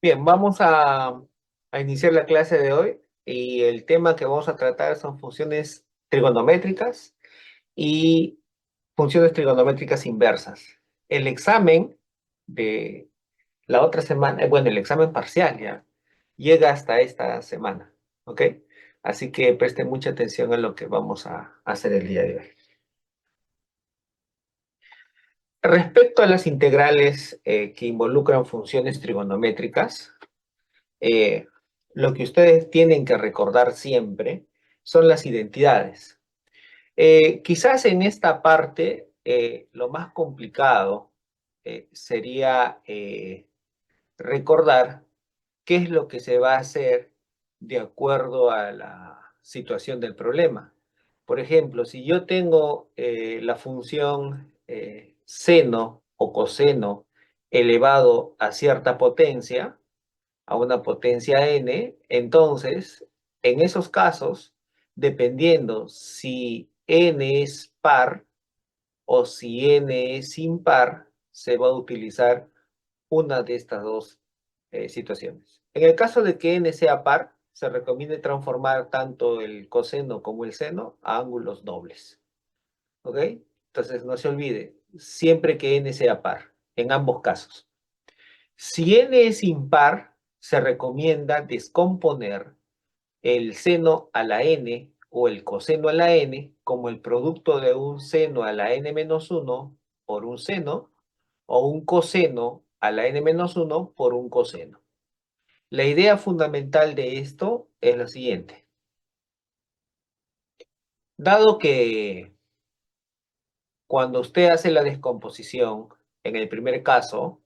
Bien, a iniciar la clase de hoy y el tema que vamos a tratar son funciones trigonométricas y funciones trigonométricas inversas. El examen de la otra semana, bueno, el examen parcial ya, llega hasta esta semana, ¿ok? Así que presten mucha atención a lo que vamos a hacer el día de hoy. Respecto a las integrales que involucran funciones trigonométricas, eh, lo que ustedes tienen que recordar siempre son las identidades. Quizás en esta parte lo más complicado sería recordar qué es lo que se va a hacer de acuerdo a la situación del problema. Por ejemplo, si yo tengo la función seno o coseno elevado a cierta potencia, a una potencia n, entonces, en esos casos, dependiendo si n es par o si n es impar, se va a utilizar una de estas dos situaciones. En el caso de que n sea par, se recomienda transformar tanto el coseno como el seno a ángulos dobles. ¿Ok? Entonces, no se olvide, siempre que n sea par, en ambos casos. Si n es impar, se recomienda descomponer el seno a la n o el coseno a la n como el producto de un seno a la n-1 por un seno o un coseno a la n-1 por un coseno. La idea fundamental de esto es la siguiente. Dado que cuando usted hace la descomposición, en el primer caso,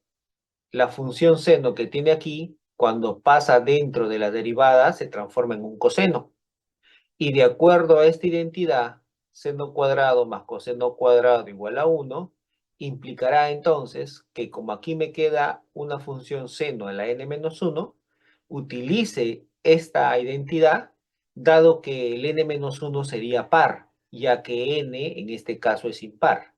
la función seno que tiene aquí, cuando pasa dentro de la derivada, se transforma en un coseno. Y de acuerdo a esta identidad, seno cuadrado más coseno cuadrado igual a 1, implicará entonces que como aquí me queda una función seno a la n-1, utilice esta identidad, dado que el n-1 sería par, ya que n en este caso es impar.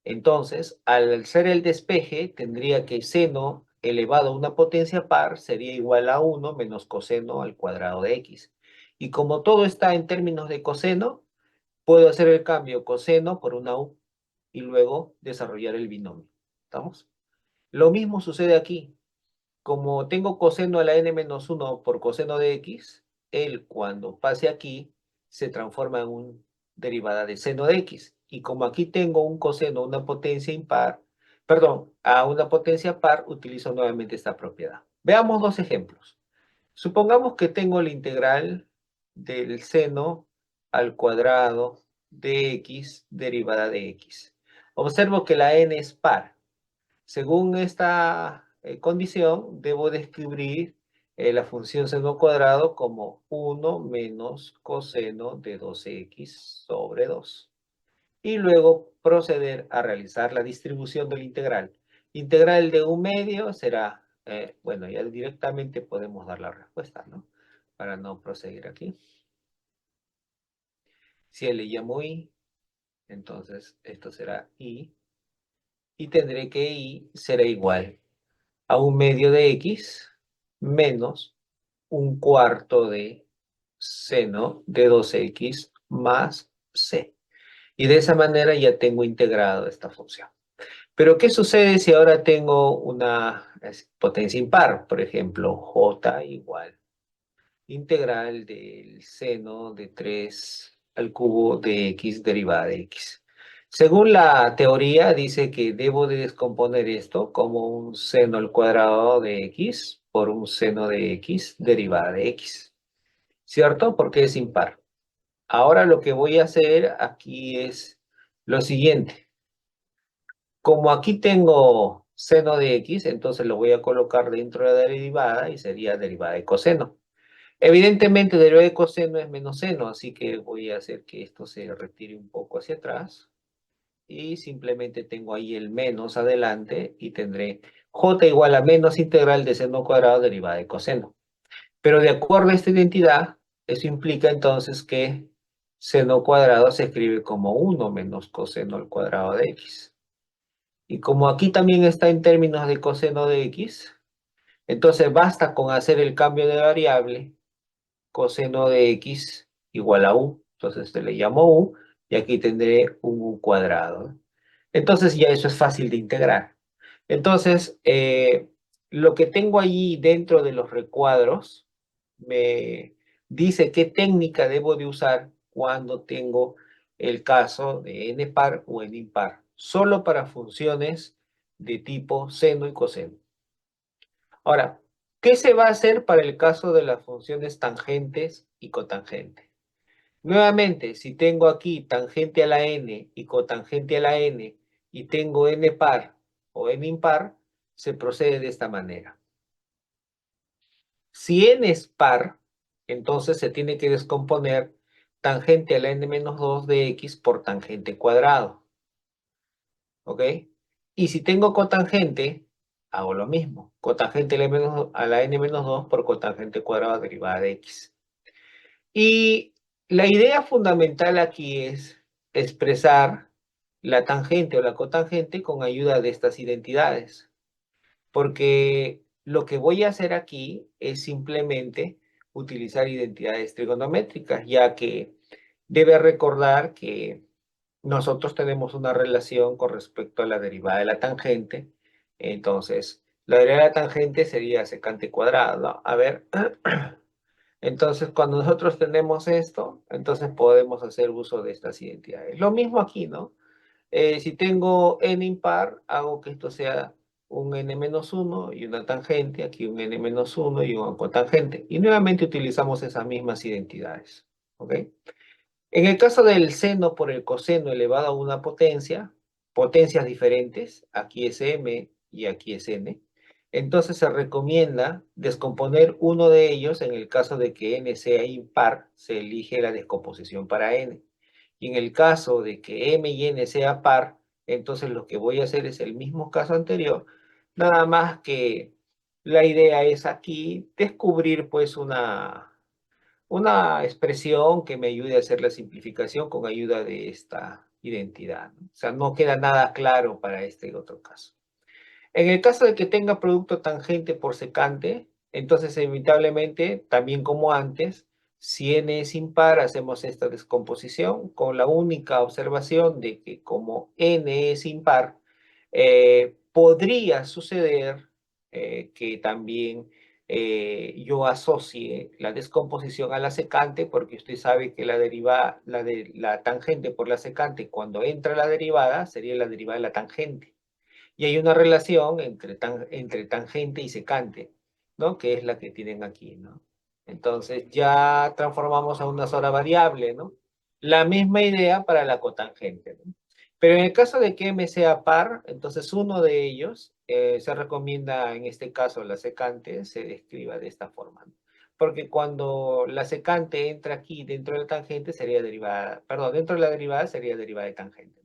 Entonces, al ser el despeje, tendría que seno elevado a una potencia par sería igual a 1 menos coseno al cuadrado de x. Y como todo está en términos de coseno, puedo hacer el cambio coseno por una u y luego desarrollar el binomio. ¿Estamos? Lo mismo sucede aquí. Como tengo coseno a la n-1 por coseno de x, él cuando pase aquí se transforma en una derivada de seno de x. Y como aquí tengo un coseno a una potencia impar, perdón, a una potencia par, utilizo nuevamente esta propiedad. Veamos dos ejemplos. Supongamos que tengo la integral del seno al cuadrado de x derivada de x. Observo que la n es par. Según esta condición, debo describir la función seno cuadrado como 1 menos coseno de 2x sobre 2. Y luego proceder a realizar la distribución del integral. Integral de 1/2 será, bueno, ya directamente podemos dar la respuesta, ¿no? Para no proseguir aquí. Si le llamo y, entonces esto será y. Y tendré que y será igual a 1/2 de x menos 1/4 de seno de 2x más c. Y de esa manera ya tengo integrado esta función. Pero ¿qué sucede si ahora tengo una potencia impar? Por ejemplo, j igual integral del seno de 3 al cubo de x derivada de x. Según la teoría, dice que debo de descomponer esto como un seno al cuadrado de x por un seno de x derivada de x. ¿Cierto? Porque es impar. Ahora lo que voy a hacer aquí es lo siguiente. Como aquí tengo seno de x, entonces lo voy a colocar dentro de la derivada y sería derivada de coseno. Evidentemente, derivada de coseno es menos seno, así que voy a hacer que esto se retire un poco hacia atrás. y simplemente tengo ahí el menos adelante y tendré j igual a menos integral de seno cuadrado derivada de coseno. Pero de acuerdo a esta identidad, eso implica entonces que seno cuadrado se escribe como 1 menos coseno al cuadrado de x. Y como aquí también está en términos de coseno de x, entonces basta con hacer el cambio de variable, coseno de x igual a u. Entonces se le llamo u y aquí tendré un u cuadrado. Entonces ya eso es fácil de integrar. Entonces, lo que tengo allí dentro de los recuadros me dice qué técnica debo de usar cuando tengo el caso de n par o n impar, solo para funciones de tipo seno y coseno. Ahora, ¿qué se va a hacer para el caso de las funciones tangentes y cotangente? Nuevamente, si tengo aquí tangente a la n y cotangente a la n y tengo n par o n impar, se procede de esta manera. Si n es par, entonces se tiene que descomponer tangente a la n-2 de x por tangente cuadrado. ¿Ok? Y si tengo cotangente, hago lo mismo. Cotangente a la n-2 por cotangente cuadrado derivada de x. Y la idea fundamental aquí es expresar la tangente o la cotangente con ayuda de estas identidades. Porque lo que voy a hacer aquí es simplemente utilizar identidades trigonométricas, ya que debe recordar que nosotros tenemos una relación con respecto a la derivada de la tangente. Entonces, la derivada de la tangente sería secante cuadrado, ¿no? A ver, entonces cuando nosotros tenemos esto, entonces podemos hacer uso de estas identidades. Lo mismo aquí, ¿no? Si tengo n impar, hago que esto sea un n-1 y una tangente, aquí un n-1 y un cotangente. Y nuevamente utilizamos esas mismas identidades. ¿Ok? En el caso del seno por el coseno elevado a una potencia, potencias diferentes, aquí es m y aquí es n, entonces se recomienda descomponer uno de ellos. En el caso de que n sea impar, se elige la descomposición para n. Y en el caso de que m y n sea par, entonces lo que voy a hacer es el mismo caso anterior, nada más que la idea es aquí descubrir pues una expresión que me ayude a hacer la simplificación con ayuda de esta identidad, ¿no? O sea, no queda nada claro para este otro caso. En el caso de que tenga producto tangente por secante, entonces inevitablemente, también como antes, si n es impar, hacemos esta descomposición con la única observación de que como n es impar, podría suceder que también yo asocie la descomposición a la secante, porque usted sabe que la derivada, la tangente por la secante, cuando entra la derivada, sería la derivada de la tangente. Y hay una relación entre tangente y secante, ¿no? Que es la que tienen aquí, ¿no? Entonces ya transformamos a una sola variable, ¿no? La misma idea para la cotangente, ¿no? Pero en el caso de que m sea par, entonces uno de ellos se recomienda, en este caso la secante, se describa de esta forma, ¿no? Porque cuando la secante entra aquí dentro de la tangente sería derivada, perdón, dentro de la derivada sería derivada de tangente.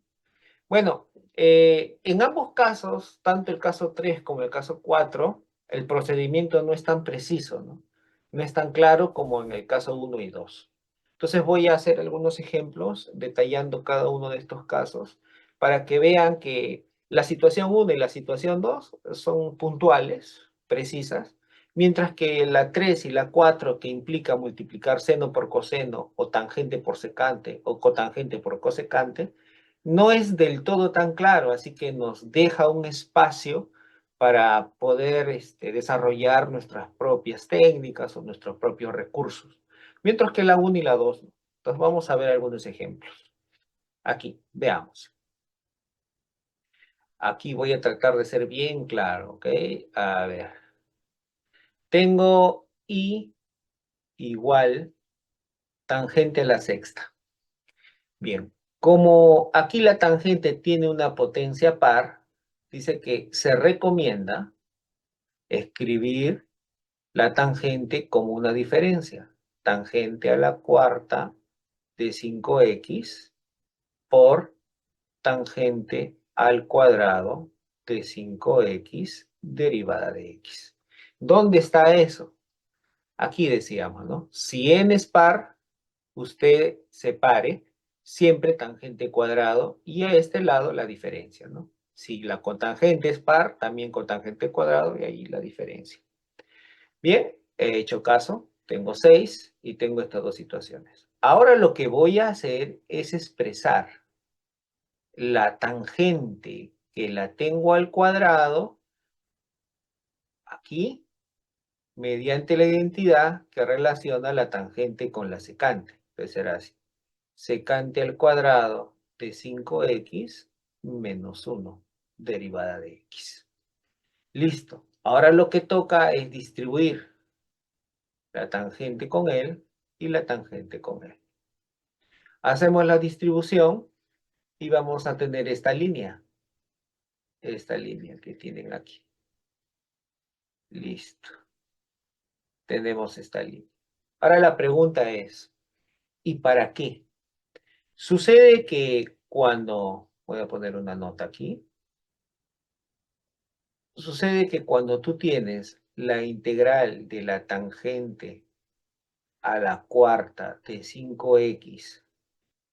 Bueno, en ambos casos, tanto el caso 3 como el caso 4, el procedimiento no es tan preciso, ¿no? No es tan claro como en el caso 1 y 2. Entonces voy a hacer algunos ejemplos detallando cada uno de estos casos para que vean que la situación 1 y la situación 2 son puntuales, precisas, mientras que la 3 y la 4, que implica multiplicar seno por coseno o tangente por secante o cotangente por cosecante, no es del todo tan claro, así que nos deja un espacio para poder desarrollar nuestras propias técnicas o nuestros propios recursos, mientras que la 1 y la 2 no. Entonces vamos a ver algunos ejemplos. Aquí, veamos. Aquí voy a tratar de ser bien claro, ¿ok? A ver. Tengo I igual tangente a la sexta. Bien, como aquí la tangente tiene una potencia par, dice que se recomienda escribir la tangente como una diferencia. Tangente a la cuarta de 5x por tangente al cuadrado de 5x derivada de x. ¿Dónde está eso? Aquí decíamos, ¿no? Si n es par, usted separe siempre tangente cuadrado y a este lado la diferencia, ¿no? Si la cotangente es par, también cotangente cuadrado y ahí la diferencia. Bien, he hecho caso, tengo 6 y tengo estas dos situaciones. Ahora lo que voy a hacer es expresar la tangente que la tengo al cuadrado aquí mediante la identidad que relaciona la tangente con la secante. Entonces será así. Secante al cuadrado de 5x menos 1 derivada de x. Listo. Ahora lo que toca es distribuir la tangente con él y la tangente con él. Hacemos la distribución y vamos a tener esta línea que tienen aquí. Listo. Tenemos esta línea. Ahora la pregunta es, ¿y para qué? Sucede que cuando, voy a poner una nota aquí, sucede que cuando tú tienes la integral de la tangente a la cuarta de 5x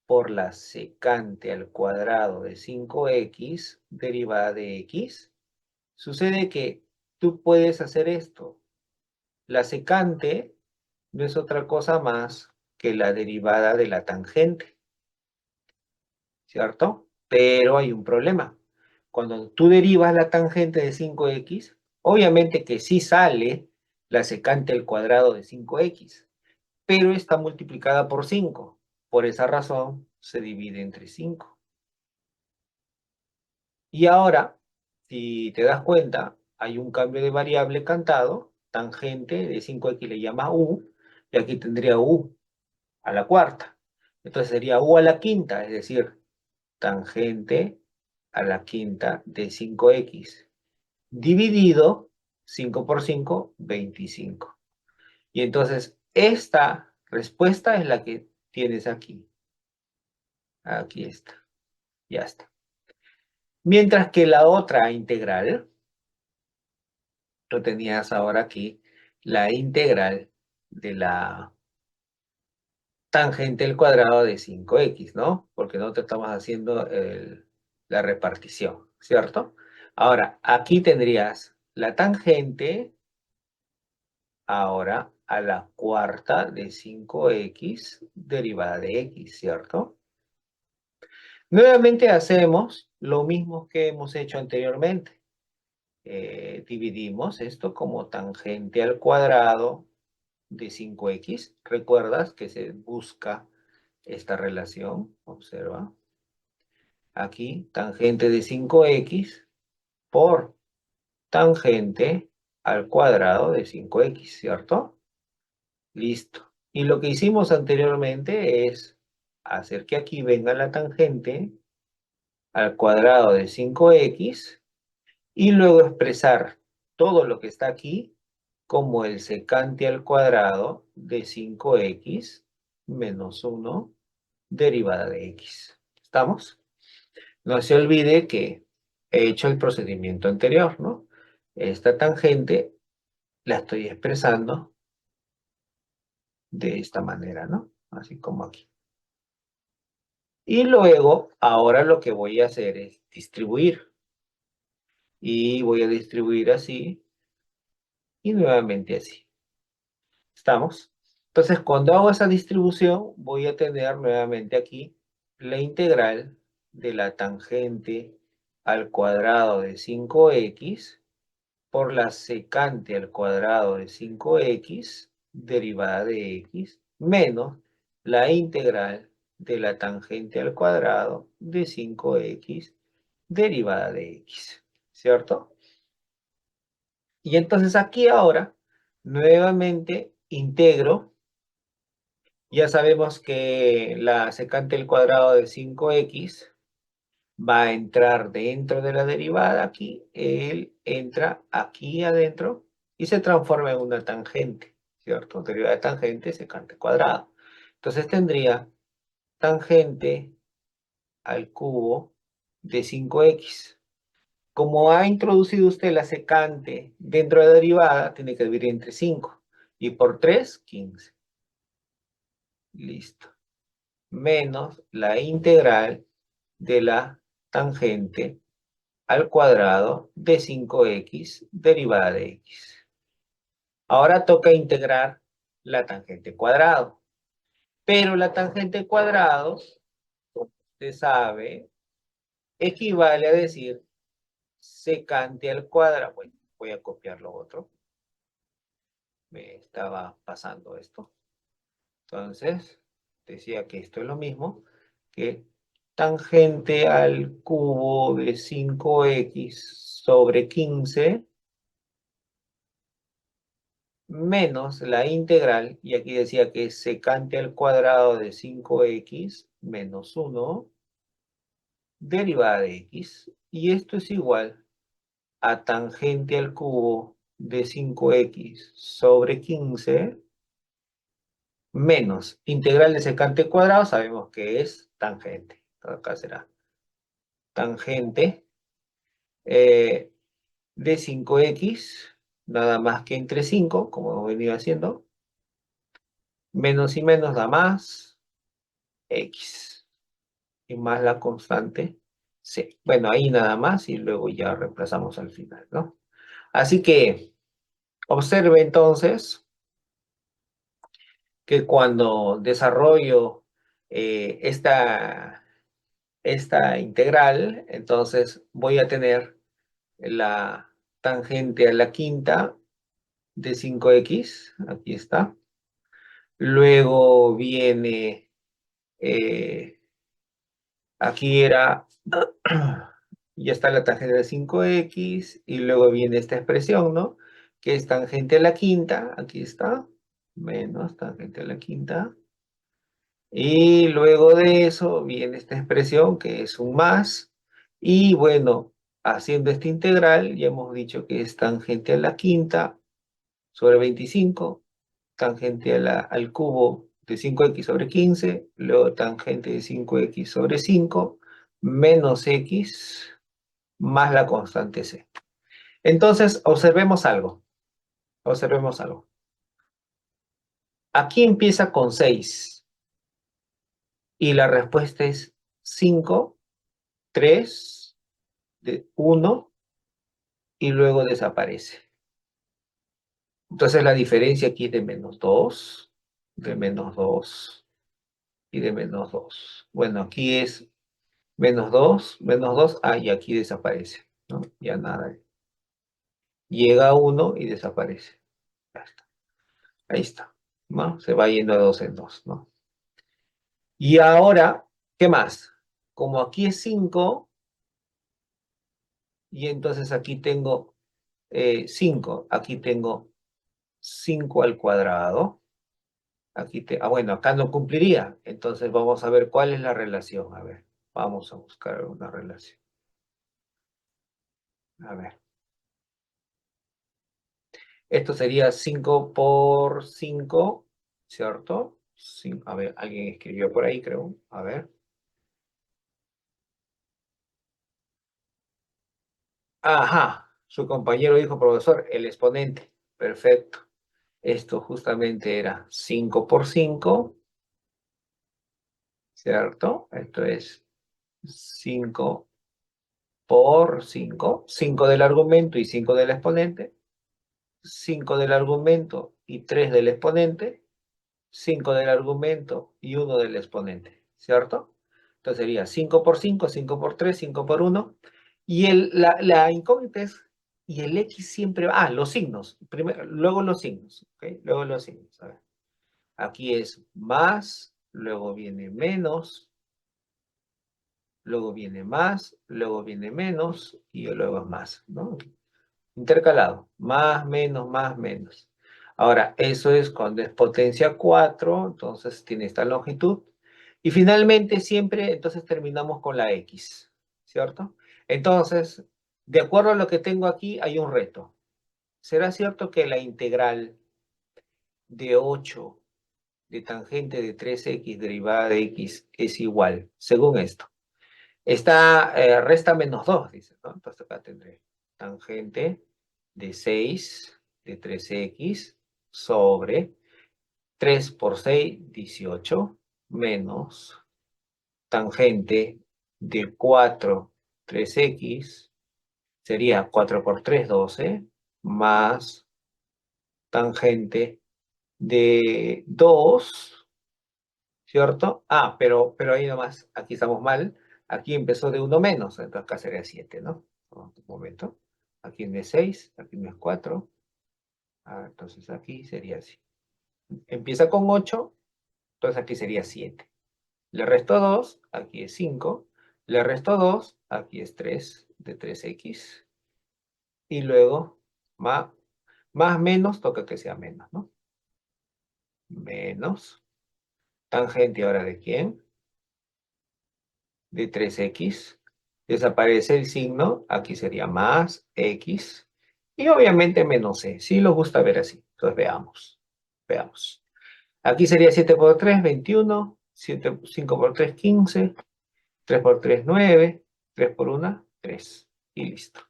por la secante al cuadrado de 5x derivada de x, sucede que tú puedes hacer esto. La secante no es otra cosa más que la derivada de la tangente, ¿cierto? Pero hay un problema. Cuando tú derivas la tangente de 5x, obviamente que sí sale la secante al cuadrado de 5x, pero está multiplicada por 5. Por esa razón se divide entre 5. Y ahora, si te das cuenta, hay un cambio de variable cantado, tangente de 5x le llama u, y aquí tendría u a la cuarta. Entonces sería u a la quinta, es decir, tangente a la quinta de 5x, dividido 5 por 5, 25. Y entonces esta respuesta es la que tienes aquí. Aquí está, ya está. Mientras que la otra integral, tú tenías ahora aquí la integral de la tangente al cuadrado de 5x, ¿no? Porque nosotros estamos haciendo la repartición, ¿cierto? Ahora, aquí tendrías la tangente ahora a la cuarta de 5x derivada de x, ¿cierto? Nuevamente hacemos lo mismo que hemos hecho anteriormente. Dividimos esto como tangente al cuadrado de 5x. ¿Recuerdas que se busca esta relación? Observa. Aquí, tangente de 5x por tangente al cuadrado de 5x, ¿cierto? Listo. Y lo que hicimos anteriormente es hacer que aquí venga la tangente al cuadrado de 5x y luego expresar todo lo que está aquí como el secante al cuadrado de 5x menos 1 derivada de x. ¿Estamos? No se olvide que he hecho el procedimiento anterior, ¿no? Esta tangente la estoy expresando de esta manera, ¿no? Así como aquí. Y luego, ahora lo que voy a hacer es distribuir. Y voy a distribuir así y nuevamente así. ¿Estamos? Entonces, cuando hago esa distribución, voy a tener nuevamente aquí la integral de la tangente al cuadrado de 5x por la secante al cuadrado de 5x derivada de x menos la integral de la tangente al cuadrado de 5x derivada de x, ¿cierto? Y entonces aquí ahora nuevamente integro. Ya sabemos que la secante al cuadrado de 5x va a entrar dentro de la derivada aquí, él entra aquí adentro y se transforma en una tangente, ¿cierto? Derivada de tangente, secante cuadrado. Entonces tendría tangente al cubo de 5x. Como ha introducido usted la secante dentro de la derivada, tiene que dividir entre 5. Y por 3, 15. Listo. Menos la integral de la tangente al cuadrado de 5x derivada de x. Ahora toca integrar la tangente cuadrado. Pero la tangente cuadrado, como usted sabe, equivale a decir secante al cuadrado. Bueno, voy a copiar lo otro. Me estaba pasando esto. Entonces, decía que esto es lo mismo que tangente al cubo de 5x sobre 15 menos la integral, y aquí decía que es secante al cuadrado de 5x menos 1 derivada de x, y esto es igual a tangente al cubo de 5x sobre 15 menos integral de secante cuadrado, sabemos que es tangente. Acá será tangente de 5x, nada más que entre 5, como hemos venido haciendo, menos y menos da más x, y más la constante c. Bueno, ahí nada más, y luego ya reemplazamos al final, ¿no? Así que observe entonces que cuando desarrollo esta integral, entonces voy a tener la tangente a la quinta de 5x, aquí está. Luego viene, aquí era, ya está la tangente de 5x, y luego viene esta expresión, ¿no? Que es tangente a la quinta, aquí está, menos tangente a la quinta. Y luego de eso viene esta expresión que es un más. Y bueno, haciendo esta integral, ya hemos dicho que es tangente a la quinta sobre 25, tangente al cubo de 5x sobre 15, luego tangente de 5x sobre 5, menos x, más la constante c. Entonces, observemos algo. Observemos algo. Aquí empieza con 6. Y la respuesta es 5, 3, 1, y luego desaparece. Entonces la diferencia aquí es de menos 2, de menos 2 y de menos 2. Bueno, aquí es menos 2, y aquí desaparece, ¿no? Ya nada. Llega a 1 y desaparece. Ya está. Ahí está, ¿no? Se va yendo de 2 en 2, ¿no? Y ahora, ¿qué más? Como aquí es 5, y entonces aquí tengo 5, aquí tengo 5 al cuadrado. Bueno, acá no cumpliría. Entonces vamos a ver cuál es la relación. A ver, vamos a buscar una relación. A ver. Esto sería 5 por 5, ¿cierto? A ver, alguien escribió por ahí, creo. A ver. Ajá, su compañero dijo, profesor, el exponente. Perfecto. Esto justamente era 5 por 5, ¿cierto? Esto es 5 por 5. 5 del argumento y 5 del exponente. 5 del argumento y 3 del exponente. 5 del argumento y 1 del exponente, ¿cierto? Entonces sería 5 por 5, 5 por 3, 5 por 1. Y la incógnita es, y el X siempre va, los signos, primero, luego los signos, ¿ok? Luego los signos, a ver. Aquí es más, luego viene menos, luego viene más, luego viene menos, y luego es más, ¿no? Intercalado, más, menos, más, menos. Ahora, eso es cuando es potencia 4, entonces tiene esta longitud. Y finalmente siempre, entonces terminamos con la X, ¿cierto? Entonces, de acuerdo a lo que tengo aquí, hay un reto. ¿Será cierto que la integral de 8 de tangente de 3x derivada de x es igual, según esto? Resta menos 2, dice, ¿no? Entonces acá tendré tangente de 6 de 3x sobre 3 por 6, 18, menos tangente de 4, 3x, sería 4 por 3, 12, más tangente de 2, ¿cierto? Pero ahí nomás, aquí estamos mal. Aquí empezó de 1 menos, entonces acá sería 7, ¿no? Un momento. Aquí no es 6, aquí no es 4. Entonces aquí sería así. Empieza con 8, entonces aquí sería 7. Le resto 2, aquí es 5. Le resto 2, aquí es 3, de 3x. Y luego, más menos, toca que sea menos, ¿no? Menos. Tangente ahora de quién? De 3x. Desaparece el signo, aquí sería más x. Y obviamente menos c. Sí nos gusta ver así. Entonces veamos. Veamos. Aquí sería 7 por 3, 21. 5 por 3, 15. 3 por 3, 9. 3 por 1, 3. Y listo.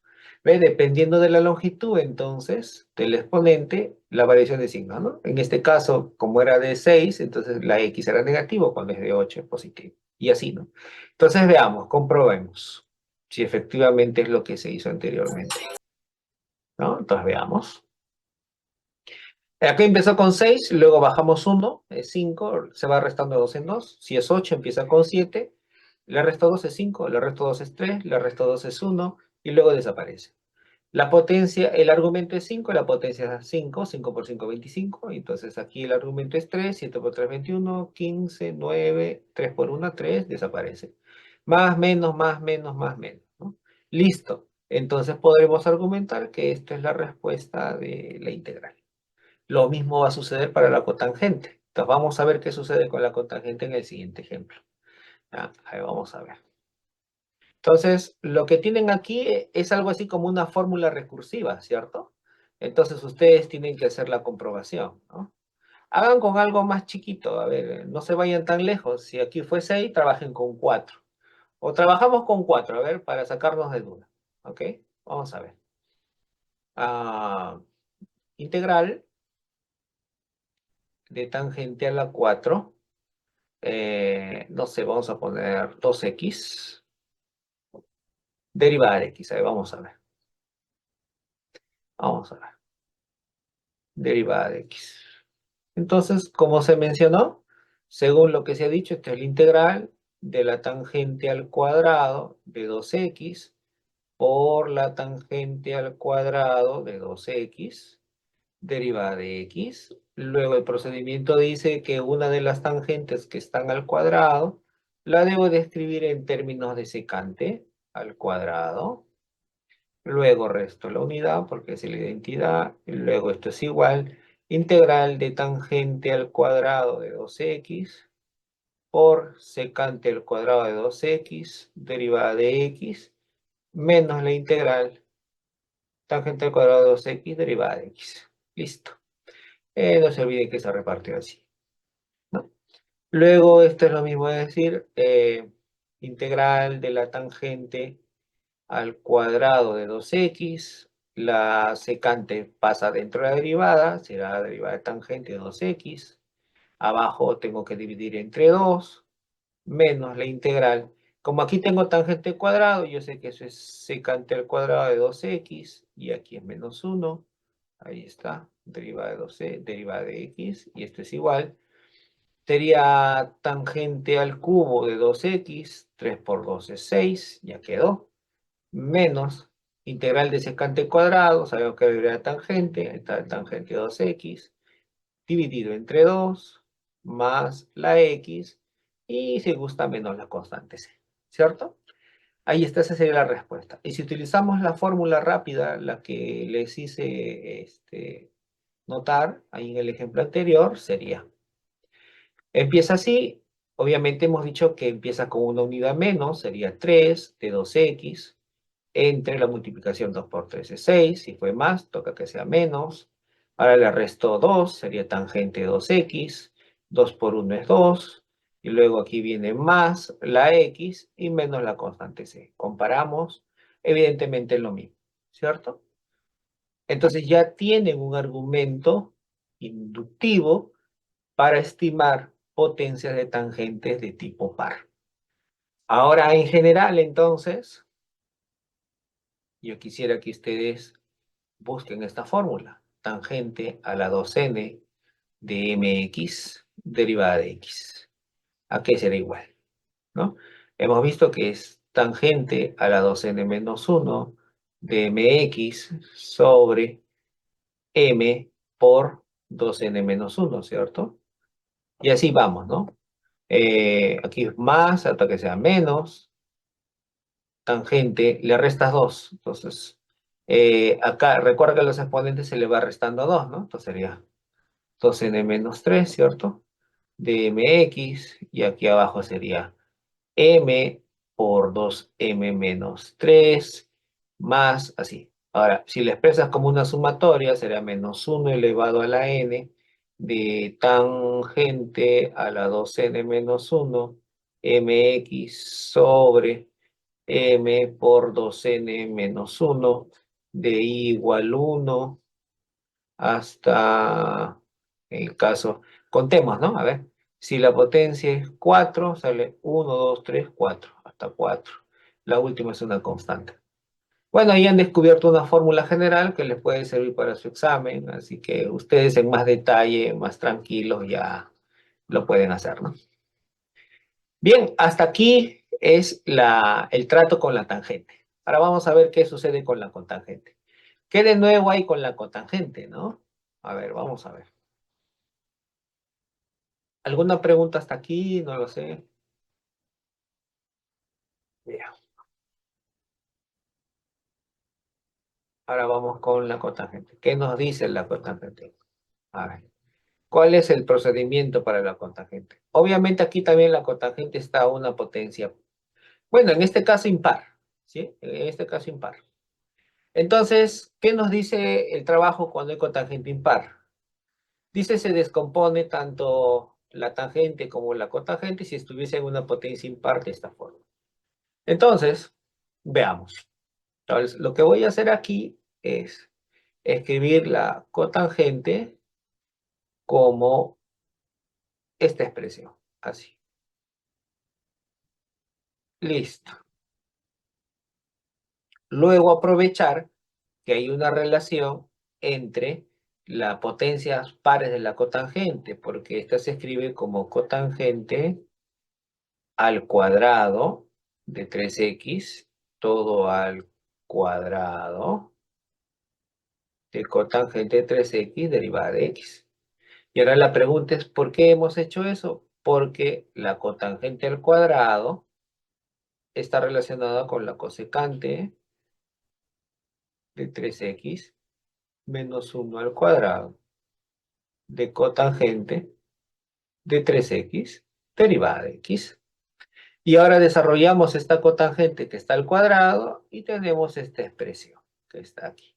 ¿Ve? Dependiendo de la longitud, entonces, del exponente, la variación de signo, ¿no? En este caso, como era de 6, entonces la x era negativo, cuando es de 8 es positivo. Y así, ¿no? Entonces veamos, comprobemos si efectivamente es lo que se hizo anteriormente, ¿no? Entonces veamos. Aquí empezó con 6, luego bajamos 1, es 5, se va restando 2 en 2. Si es 8, empieza con 7, le resto 2 es 5, le resto 2 es 3, le resto 2 es 1, y luego desaparece. La potencia, el argumento es 5, la potencia es 5, 5 por 5, 25, entonces aquí el argumento es 3, 7 por 3, 21, 15, 9, 3 por 1, 3, desaparece. Más, menos, más, menos, más, menos, ¿no? Listo. Entonces podremos argumentar que esta es la respuesta de la integral. Lo mismo va a suceder para la cotangente. Entonces vamos a ver qué sucede con la cotangente en el siguiente ejemplo. ¿Ya? Ahí vamos a ver. Entonces, lo que tienen aquí es algo así como una fórmula recursiva, ¿cierto? Entonces ustedes tienen que hacer la comprobación, ¿no? Hagan con algo más chiquito, a ver, no se vayan tan lejos. Si aquí fue 6, trabajen con 4. O trabajamos con 4, a ver, para sacarnos de duda. ¿Ok? Vamos a ver. Ah, integral de tangente a la 4. No sé, vamos a poner 2x. Derivada de x, ahí vamos a ver. Vamos a ver. Derivada de x. Entonces, como se mencionó, según lo que se ha dicho, esta es la integral de la tangente al cuadrado de 2x por la tangente al cuadrado de 2x, derivada de x. Luego el procedimiento dice que una de las tangentes que están al cuadrado la debo de escribir en términos de secante al cuadrado. Luego resto la unidad porque es la identidad. Y luego esto es igual. Integral de tangente al cuadrado de 2x por secante al cuadrado de 2x, derivada de x, menos la integral tangente al cuadrado de 2x, derivada de x. Listo. No se olviden que se repartió así, ¿no? Luego esto es lo mismo de decir, integral de la tangente al cuadrado de 2x, la secante pasa dentro de la derivada, será la derivada de tangente de 2x, abajo tengo que dividir entre 2, menos la integral. Como aquí tengo tangente al cuadrado, yo sé que eso es secante al cuadrado de 2x, y aquí es menos 1, ahí está, derivada de 2, derivada de x, y esto es igual. Sería tangente al cubo de 2x, 3 por 2 es 6, ya quedó, menos integral de secante cuadrado, sabemos que la tangente, está el tangente de 2x, dividido entre 2, más la x, y si gusta menos la constante c, ¿cierto? Ahí está, esa sería la respuesta. Y si utilizamos la fórmula rápida, la que les hice notar ahí en el ejemplo anterior, sería, empieza así, obviamente hemos dicho que empieza con una unidad menos, sería 3 de 2x, entre la multiplicación 2 por 3 es 6, si fue más, toca que sea menos. Ahora le resto 2, sería tangente de 2x, 2 por 1 es 2, y luego aquí viene más la x y menos la constante c. Comparamos, evidentemente es lo mismo, ¿cierto? Entonces ya tienen un argumento inductivo para estimar potencias de tangentes de tipo par. Ahora, en general, entonces, yo quisiera que ustedes busquen esta fórmula. Tangente a la 2n de mx derivada de x. ¿A qué será igual? ¿No? Hemos visto que es tangente a la 2n menos 1 de mx sobre m por 2n menos 1, ¿cierto? Y así vamos, ¿no? Aquí es más hasta que sea menos. Tangente, le restas 2. Entonces, acá recuerda que a los exponentes se le va restando 2, ¿no? Entonces sería 2n menos 3, ¿cierto? De mx, y aquí abajo sería m por 2m menos 3, más así. Ahora, si le expresas como una sumatoria, sería menos 1 elevado a la n de tangente a la 2n menos 1, mx sobre m por 2n menos 1 de i igual 1 hasta el caso, contemos, ¿no? A ver, si la potencia es 4, sale 1, 2, 3, 4, hasta 4. La última es una constante. Bueno, ahí han descubierto una fórmula general que les puede servir para su examen, así que ustedes en más detalle, más tranquilos, ya lo pueden hacer, ¿no? Bien, hasta aquí es el trato con la tangente. Ahora vamos a ver qué sucede con la cotangente. ¿Qué de nuevo hay con la cotangente, no? A ver, vamos a ver. ¿Alguna pregunta hasta aquí? No lo sé. Bien. Ahora vamos con la cotangente. ¿Qué nos dice la cotangente? A ver, ¿cuál es el procedimiento para la cotangente? Obviamente aquí también la cotangente está a una potencia. Bueno, en este caso impar, ¿sí? En este caso impar. Entonces, ¿qué nos dice el trabajo cuando hay cotangente impar? Dice se descompone tanto la tangente como la cotangente si estuviese en una potencia impar de esta forma. Entonces, veamos. Entonces, lo que voy a hacer aquí es escribir la cotangente como esta expresión, así. Listo. Luego aprovechar que hay una relación entre las potencias pares de la cotangente, porque esta se escribe como cotangente al cuadrado de 3x, todo al cuadrado de cotangente de 3x derivada de x. Y ahora la pregunta es, ¿por qué hemos hecho eso? Porque la cotangente al cuadrado está relacionada con la cosecante de 3x menos 1 al cuadrado de cotangente de 3x derivada de x. Y ahora desarrollamos esta cotangente que está al cuadrado y tenemos esta expresión que está aquí.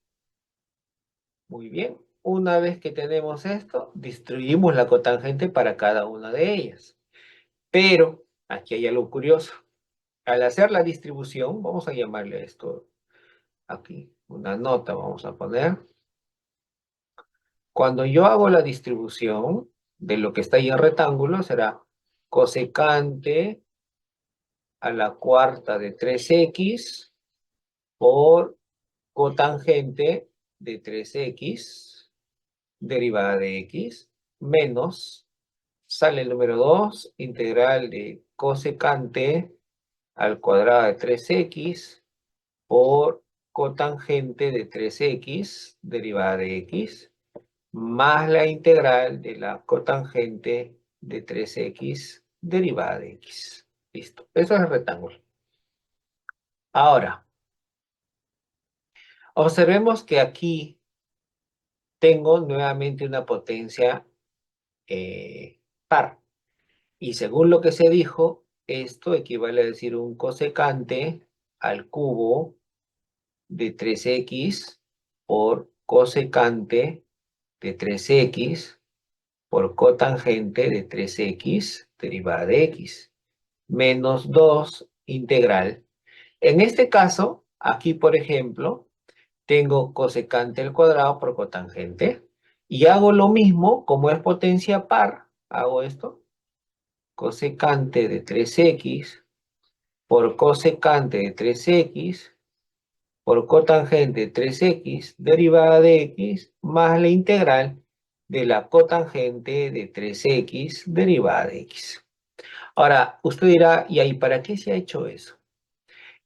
Muy bien. Una vez que tenemos esto, distribuimos la cotangente para cada una de ellas. Pero aquí hay algo curioso. Al hacer la distribución, vamos a llamarle esto aquí, una nota vamos a poner. Cuando yo hago la distribución de lo que está ahí en rectángulo, será cosecante a la cuarta de 3x por cotangente de 3x derivada de x menos, sale el número 2, integral de cosecante al cuadrado de 3x por cotangente de 3x derivada de x más la integral de la cotangente de 3x derivada de x. Listo. Eso es el rectángulo. Ahora, observemos que aquí tengo nuevamente una potencia par. Y según lo que se dijo, esto equivale a decir un cosecante al cubo de 3x por cosecante de 3x por cotangente de 3x derivada de x, menos 2 integral. En este caso, aquí por ejemplo, tengo cosecante al cuadrado por cotangente, y hago lo mismo, como es potencia par, hago esto, cosecante de 3x por cosecante de 3x por cotangente de 3x derivada de x más la integral de la cotangente de 3x derivada de x. Ahora, usted dirá, ¿y ahí para qué se ha hecho eso?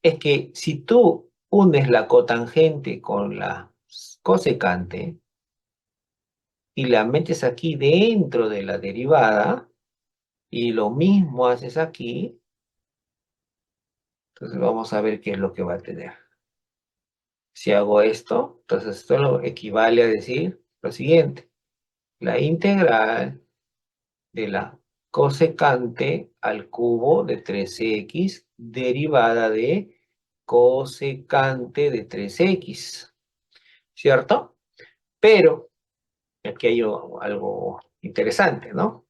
Es que si tú unes la cotangente con la cosecante y la metes aquí dentro de la derivada, y lo mismo haces aquí, entonces vamos a ver qué es lo que va a tener. Si hago esto, entonces esto lo equivale a decir lo siguiente. La integral de la cosecante al cubo de 3x derivada de cosecante de 3x, ¿cierto? Pero aquí hay algo interesante, ¿no?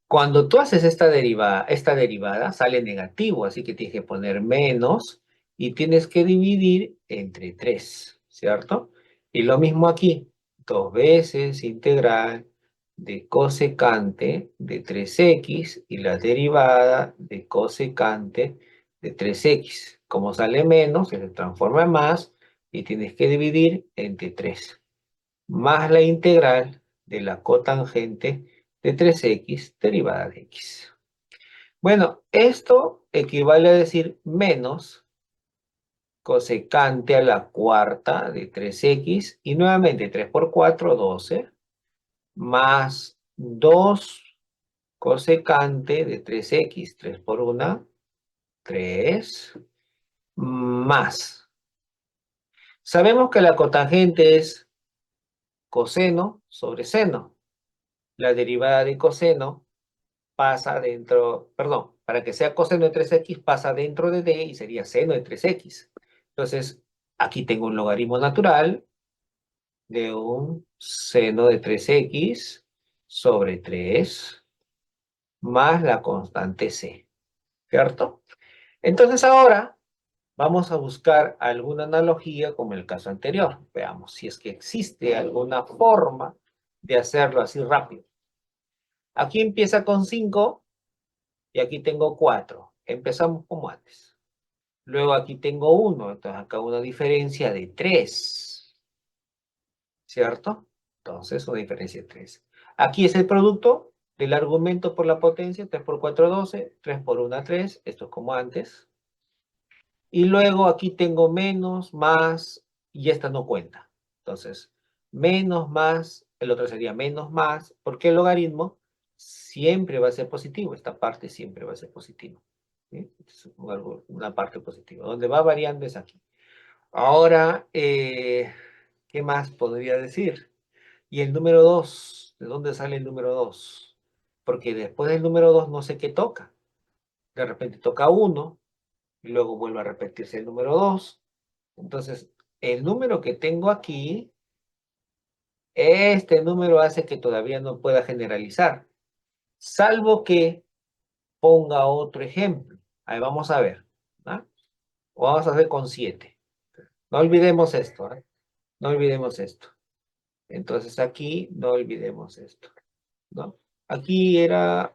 Cuando tú haces esta derivada sale negativo, así que tienes que poner menos y tienes que dividir entre 3, ¿cierto? Y lo mismo aquí, 2 veces integral de cosecante de 3x y la derivada de cosecante de 3x. Como sale menos, se transforma en más y tienes que dividir entre 3 más la integral de la cotangente de 3x derivada de x. Bueno, esto equivale a decir menos cosecante a la cuarta de 3x y nuevamente 3 por 4, 12, más 2 cosecante de 3x, 3 por 1, 3, más. Sabemos que la cotangente es coseno sobre seno. La derivada de coseno pasa dentro, perdón, para que sea coseno de 3x pasa dentro de d y sería seno de 3x. Entonces, aquí tengo un logaritmo natural de un seno de 3x sobre 3 más la constante c, ¿cierto? Entonces ahora vamos a buscar alguna analogía como el caso anterior. Veamos si es que existe alguna forma de hacerlo así rápido. Aquí empieza con 5 y aquí tengo 4. Empezamos como antes. Luego aquí tengo 1, entonces acá una diferencia de 3, ¿cierto? Entonces una diferencia de 3. Aquí es el producto del argumento por la potencia, 3 por 4, 12, 3 por 1, 3, esto es como antes. Y luego aquí tengo menos, más, y esta no cuenta. Entonces, menos, más, el otro sería menos, más, porque el logaritmo siempre va a ser positivo, esta parte siempre va a ser positiva. ¿Sí? Es una parte positiva. Donde va variando es aquí. Ahora, ¿qué más podría decir? Y el número 2, ¿de dónde sale el número 2? Porque después del número 2 no sé qué toca. De repente toca 1, y luego vuelve a repetirse el número 2. Entonces, el número que tengo aquí, este número hace que todavía no pueda generalizar, salvo que ponga otro ejemplo. Ahí vamos a ver, ¿no? Vamos a hacer con 7. No olvidemos esto, ¿eh? No olvidemos esto. Entonces aquí no olvidemos esto, ¿no? Aquí era,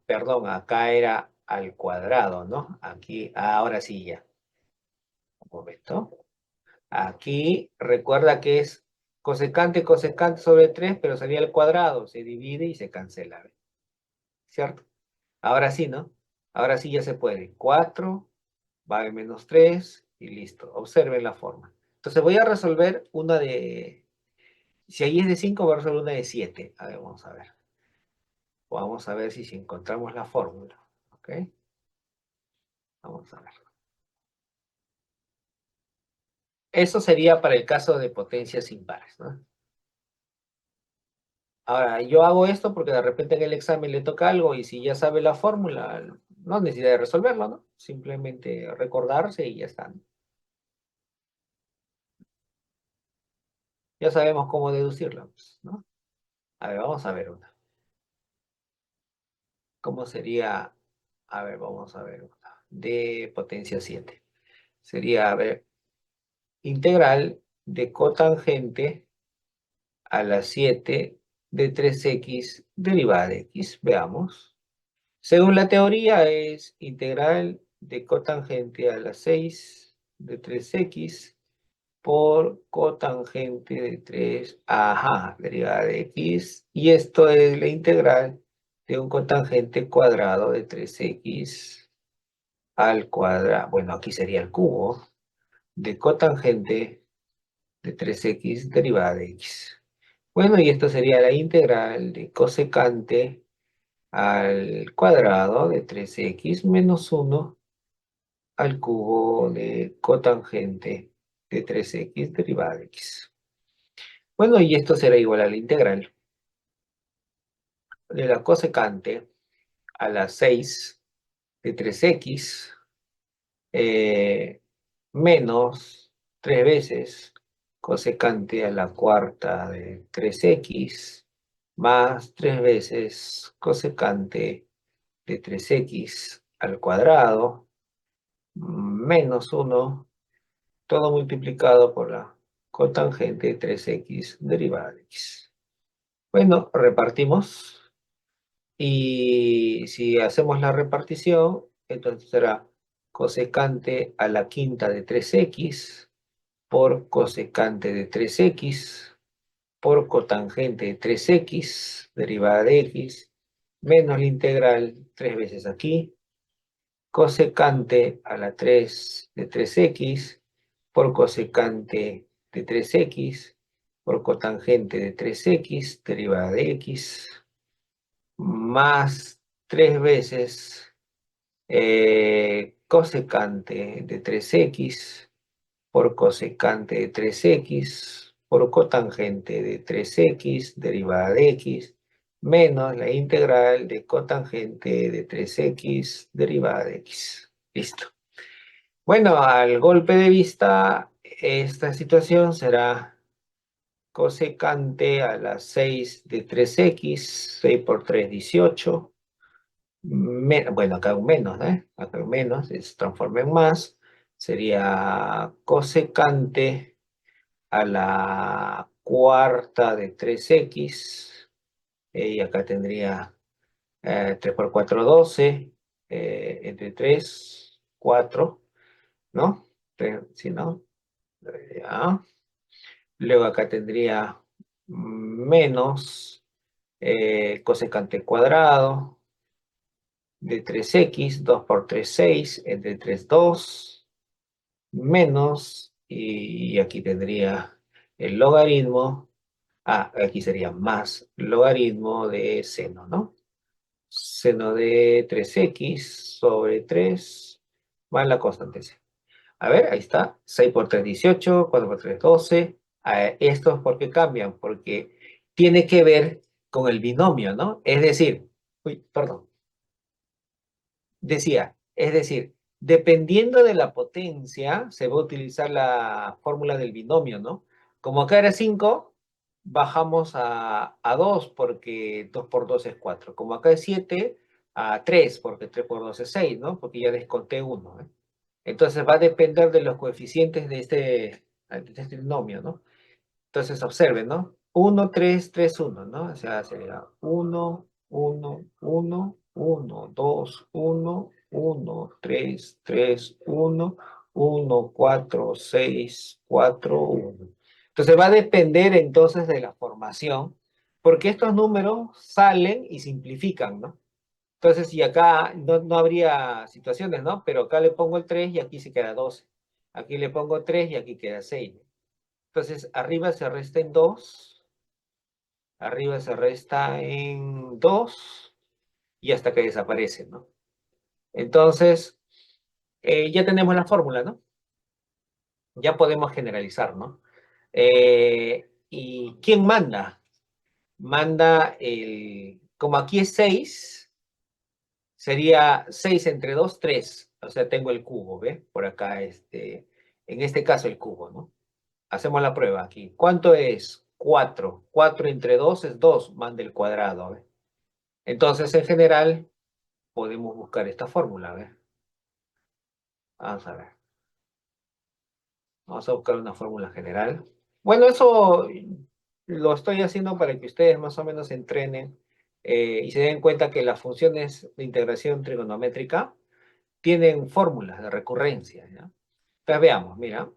perdón, acá era al cuadrado, ¿no? Aquí, ahora sí ya. Un momento. Aquí recuerda que es cosecante, cosecante sobre 3, pero sería al cuadrado. Se divide y se cancela, ¿cierto? Ahora sí, ¿no? Ahora sí ya se puede. 4 va en menos 3 y listo. Observen la forma. Entonces voy a resolver una de... Si ahí es de 5, voy a resolver una de 7. A ver, vamos a ver. Vamos a ver si encontramos la fórmula. ¿Ok? Vamos a ver. Eso sería para el caso de potencias impares, ¿no? Ahora, yo hago esto porque de repente en el examen le toca algo y si ya sabe la fórmula, no necesita de resolverlo, ¿no? Simplemente recordarse y ya está, ¿no? Ya sabemos cómo deducirla, pues, ¿no? A ver, vamos a ver una. ¿Cómo sería? A ver, vamos a ver. De potencia 7. Sería, a ver, integral de cotangente a la 7 de 3x derivada de x. Veamos. Según la teoría es integral de cotangente a la 6 de 3x por cotangente de 3, ajá, derivada de x. Y esto es la integral de un cotangente cuadrado de 3x al cuadrado. Bueno, aquí sería el cubo de cotangente de 3x derivada de x. Bueno, y esto sería la integral de cosecante al cuadrado de 3x menos 1 al cubo de cotangente de 3x derivada de x. Bueno, y esto será igual a la integral de la cosecante a la 6 de 3x menos 3 veces cosecante a la cuarta de 3x más 3 veces cosecante de 3x al cuadrado menos 1, todo multiplicado por la cotangente de 3x derivada de x. Bueno, repartimos. Y si hacemos la repartición, entonces será cosecante a la quinta de 3x por cosecante de 3x por cotangente de 3x derivada de x menos la integral 3 veces aquí, cosecante a la 3 de 3x por cosecante de 3x por cotangente de 3x derivada de x más 3 veces cosecante de 3x por cosecante de 3x por cotangente de 3x derivada de x menos la integral de cotangente de 3x derivada de x. Listo. Bueno, al golpe de vista, esta situación será cosecante a las 6 de 3x, 6 por 3, 18. Bueno, acá un menos, ¿eh? Acá un menos, se transforma en más. Sería cosecante a la cuarta de 3x. Y acá tendría 3 por 4, 12. Entre 3, 4, ¿no? Si no, ya. Luego acá tendría menos cosecante cuadrado de 3x, 2 por 3, 6, entre 3, 2, menos, y aquí tendría el logaritmo, aquí sería más logaritmo de seno, ¿no? Seno de 3x sobre 3 más la constante c. A ver, ahí está, 6 por 3, 18, 4 por 3, 12. Estos, ¿por qué cambian? Porque tiene que ver con el binomio, ¿no? Es decir, uy, perdón. Decía, es decir, dependiendo de la potencia, se va a utilizar la fórmula del binomio, ¿no? Como acá era 5, bajamos a 2 porque 2 por 2 es 4. Como acá es 7, a 3 porque 3 por 2 es 6, ¿no? Porque ya desconté 1, ¿eh? Entonces va a depender de los coeficientes de este binomio, ¿no? Entonces observen, ¿no? 1, 3, 3, 1, ¿no? O sea, sería 1, 1, 1, 1, 2, 1, 1, 3, 3, 1, 1, 4, 6, 4, 1. Entonces va a depender entonces de la formación, porque estos números salen y simplifican, ¿no? Entonces, si acá no habría situaciones, ¿no? Pero acá le pongo el 3 y aquí se queda 12. Aquí le pongo 3 y aquí queda 6. Entonces, arriba se resta en 2, arriba se resta en 2 y hasta que desaparece, ¿no? Entonces, ya tenemos la fórmula, ¿no? Ya podemos generalizar, ¿no? ¿Y quién manda? Manda como aquí es 6, sería 6 entre 2, 3. O sea, tengo el cubo, ¿ve? Por acá, en este caso el cubo, ¿no? Hacemos la prueba aquí. ¿Cuánto es? 4. 4 entre 2 es 2. Manda el cuadrado. ¿Ve? Entonces, en general, podemos buscar esta fórmula, a ver. Vamos a ver. Vamos a buscar una fórmula general. Bueno, eso lo estoy haciendo para que ustedes más o menos entrenen y se den cuenta que las funciones de integración trigonométrica tienen fórmulas de recurrencia, ¿ya? Entonces veamos, mira.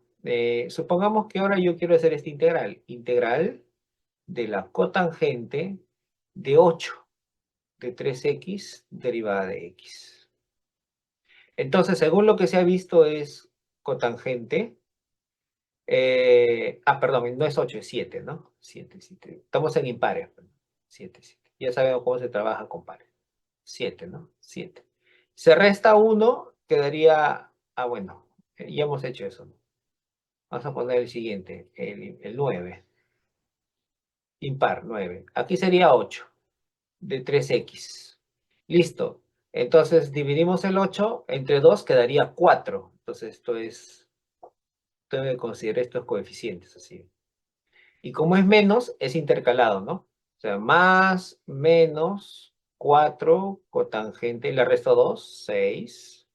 Supongamos que ahora yo quiero hacer este integral. Integral de la cotangente de 8 de 3x derivada de x. Entonces, según lo que se ha visto es cotangente. Perdón, no es 8, es 7, ¿no? 7, 7. Estamos en impares. 7, 7. Ya sabemos cómo se trabaja con pares. 7, ¿no? 7. Se resta 1, quedaría... bueno, ya hemos hecho eso, ¿no? Vamos a poner el siguiente, el 9. Impar, 9. Aquí sería 8 de 3x. Listo. Entonces dividimos el 8 entre 2, quedaría 4. Entonces esto es... Tengo que considerar estos coeficientes así. Y como es menos, es intercalado, ¿no? O sea, más, menos, 4, cotangente, le resto 2, 6.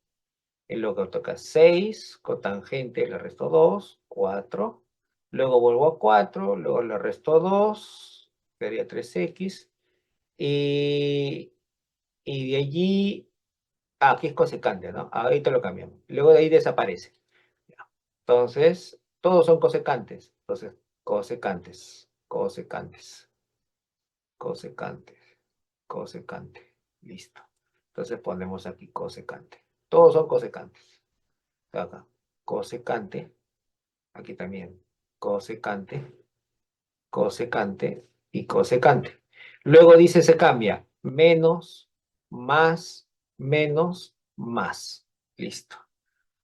Y luego toca 6, cotangente, le resto 2, 4. Luego vuelvo a 4, luego le resto 2, quedaría 3x. Y, y de allí, aquí es cosecante, ¿no? Ahorita lo cambiamos. Luego de ahí desaparece. Entonces, todos son cosecantes. Entonces, cosecantes, cosecantes, cosecantes, cosecante. Listo. Entonces ponemos aquí cosecante. Todos son cosecantes. Acá, cosecante. Aquí también, cosecante, cosecante y cosecante. Luego dice, se cambia. Menos, más, menos, más. Listo.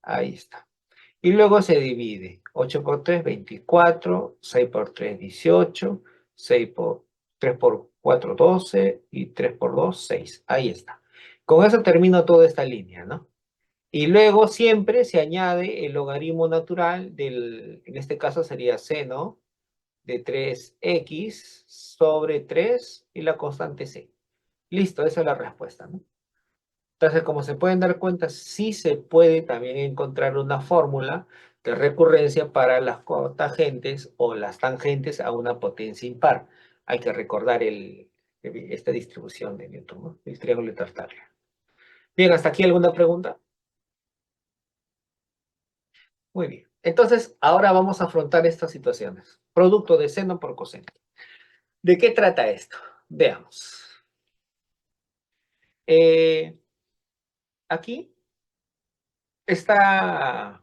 Ahí está. Y luego se divide. 8 por 3, 24. 6 por 3, 18. 3 por 4, 12. Y 3 por 2, 6. Ahí está. Con eso termino toda esta línea, ¿no? Y luego siempre se añade el logaritmo natural en este caso sería seno de 3x sobre 3 y la constante c. Listo, esa es la respuesta, ¿no? Entonces, como se pueden dar cuenta, sí se puede también encontrar una fórmula de recurrencia para las cotangentes o las tangentes a una potencia impar. Hay que recordar esta distribución de Newton, ¿no? El triángulo de Tartaglia. Bien, ¿hasta aquí alguna pregunta? Muy bien. Entonces, ahora vamos a afrontar estas situaciones. Producto de seno por coseno. ¿De qué trata esto? Veamos. Eh, Aquí está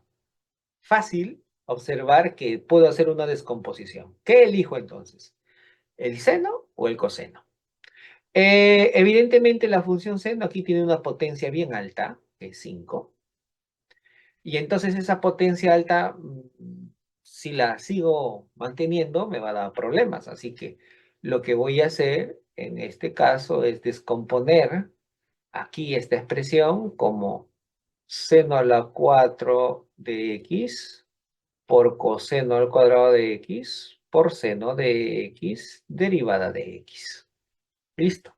fácil observar que puedo hacer una descomposición. ¿Qué elijo entonces? ¿El seno o el coseno? Evidentemente la función seno aquí tiene una potencia bien alta, que es 5. Y entonces esa potencia alta, si la sigo manteniendo, me va a dar problemas. Así que lo que voy a hacer en este caso es descomponer aquí esta expresión como seno a la 4 de x por coseno al cuadrado de x por seno de x derivada de x. Listo.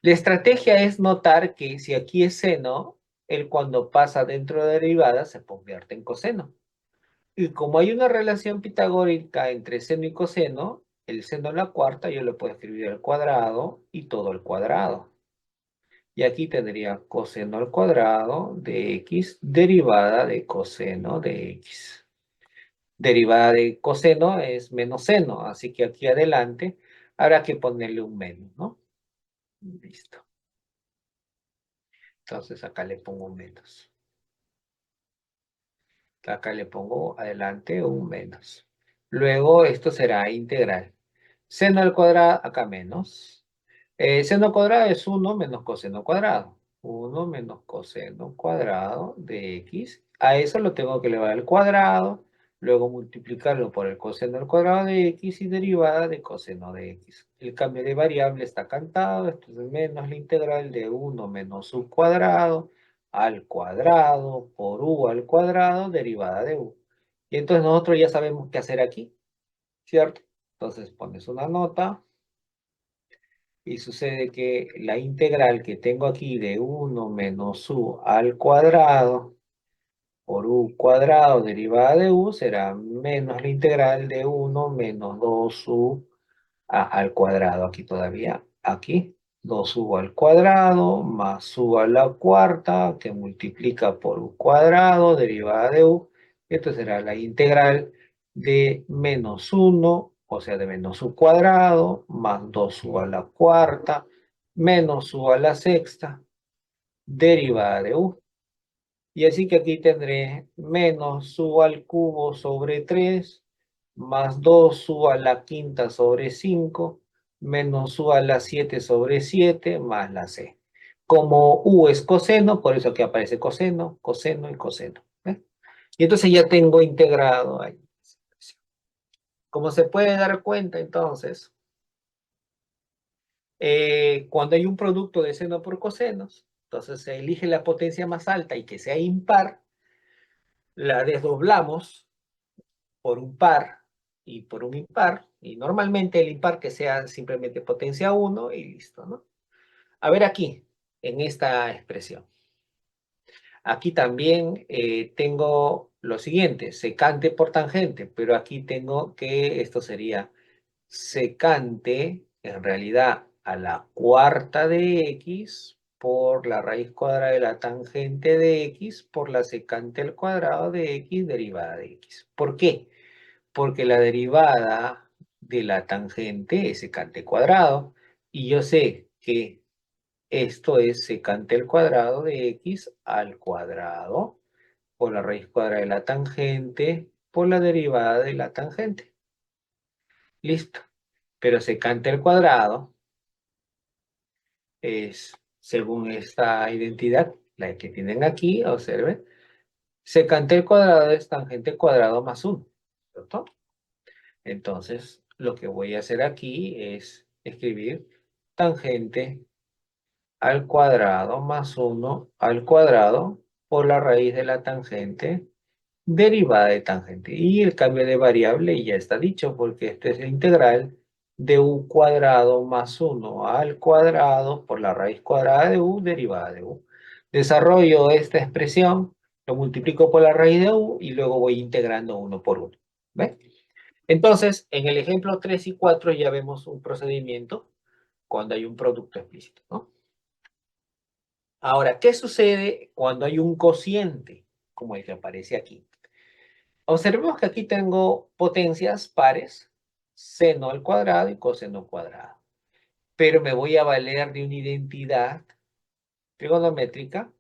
La estrategia es notar que si aquí es seno, él cuando pasa dentro de derivada se convierte en coseno. Y como hay una relación pitagórica entre seno y coseno, el seno a la cuarta yo lo puedo escribir al cuadrado y todo al cuadrado. Y aquí tendría coseno al cuadrado de x derivada de coseno de x. Derivada de coseno es menos seno, así que aquí adelante habrá que ponerle un menos, ¿no? Listo. Entonces acá le pongo un menos. Acá le pongo adelante un menos. Luego esto será integral. Seno al cuadrado, acá menos. Seno cuadrado es 1 menos coseno cuadrado. 1 menos coseno cuadrado de x. A eso lo tengo que elevar al cuadrado. Luego multiplicarlo por el coseno al cuadrado de x y derivada de coseno de x. El cambio de variable está cantado. Esto es menos la integral de 1 menos u cuadrado al cuadrado por u al cuadrado derivada de u. Y entonces nosotros ya sabemos qué hacer aquí, ¿cierto? Entonces pones una nota. Y sucede que la integral que tengo aquí de 1 menos u al cuadrado por u cuadrado derivada de u será menos la integral de 1 menos 2u al cuadrado. Aquí todavía, aquí, 2u al cuadrado más u a la cuarta que multiplica por u cuadrado derivada de u. Esto será la integral de menos 1, o sea, de menos u cuadrado más 2u a la cuarta menos u a la sexta derivada de u. Y así que aquí tendré menos u al cubo sobre 3 más 2u a la quinta sobre 5 menos u a la 7 sobre 7 más la c. Como u es coseno, por eso aquí aparece coseno, coseno y coseno. ¿Ve? Y entonces ya tengo integrado ahí. Como se puede dar cuenta, entonces, cuando hay un producto de seno por cosenos, entonces se elige la potencia más alta y que sea impar, la desdoblamos por un par y por un impar, y normalmente el impar que sea simplemente potencia 1 y listo, ¿no? A ver aquí, en esta expresión. Aquí también tengo lo siguiente, secante por tangente, pero aquí tengo que esto sería secante, en realidad, a la cuarta de x por la raíz cuadrada de la tangente de x por la secante al cuadrado de x derivada de x. ¿Por qué? Porque la derivada de la tangente es secante cuadrado y yo sé que esto es secante al cuadrado de x al cuadrado por la raíz cuadrada de la tangente por la derivada de la tangente. Listo. Pero secante al cuadrado es, según esta identidad, la que tienen aquí, observen, secante al cuadrado es tangente al cuadrado más 1, ¿cierto? Entonces, lo que voy a hacer aquí es escribir tangente al cuadrado más 1 al cuadrado por la raíz de la tangente derivada de tangente. Y el cambio de variable ya está dicho porque este es la integral de u cuadrado más 1 al cuadrado por la raíz cuadrada de u derivada de u. Desarrollo esta expresión, lo multiplico por la raíz de u y luego voy integrando uno por uno. ¿Ves? Entonces, en el ejemplo 3 y 4 ya vemos un procedimiento cuando hay un producto explícito, ¿no? Ahora, ¿qué sucede cuando hay un cociente, como el que aparece aquí? Observemos que aquí tengo potencias pares, seno al cuadrado y coseno cuadrado. Pero me voy a valer de una identidad trigonométrica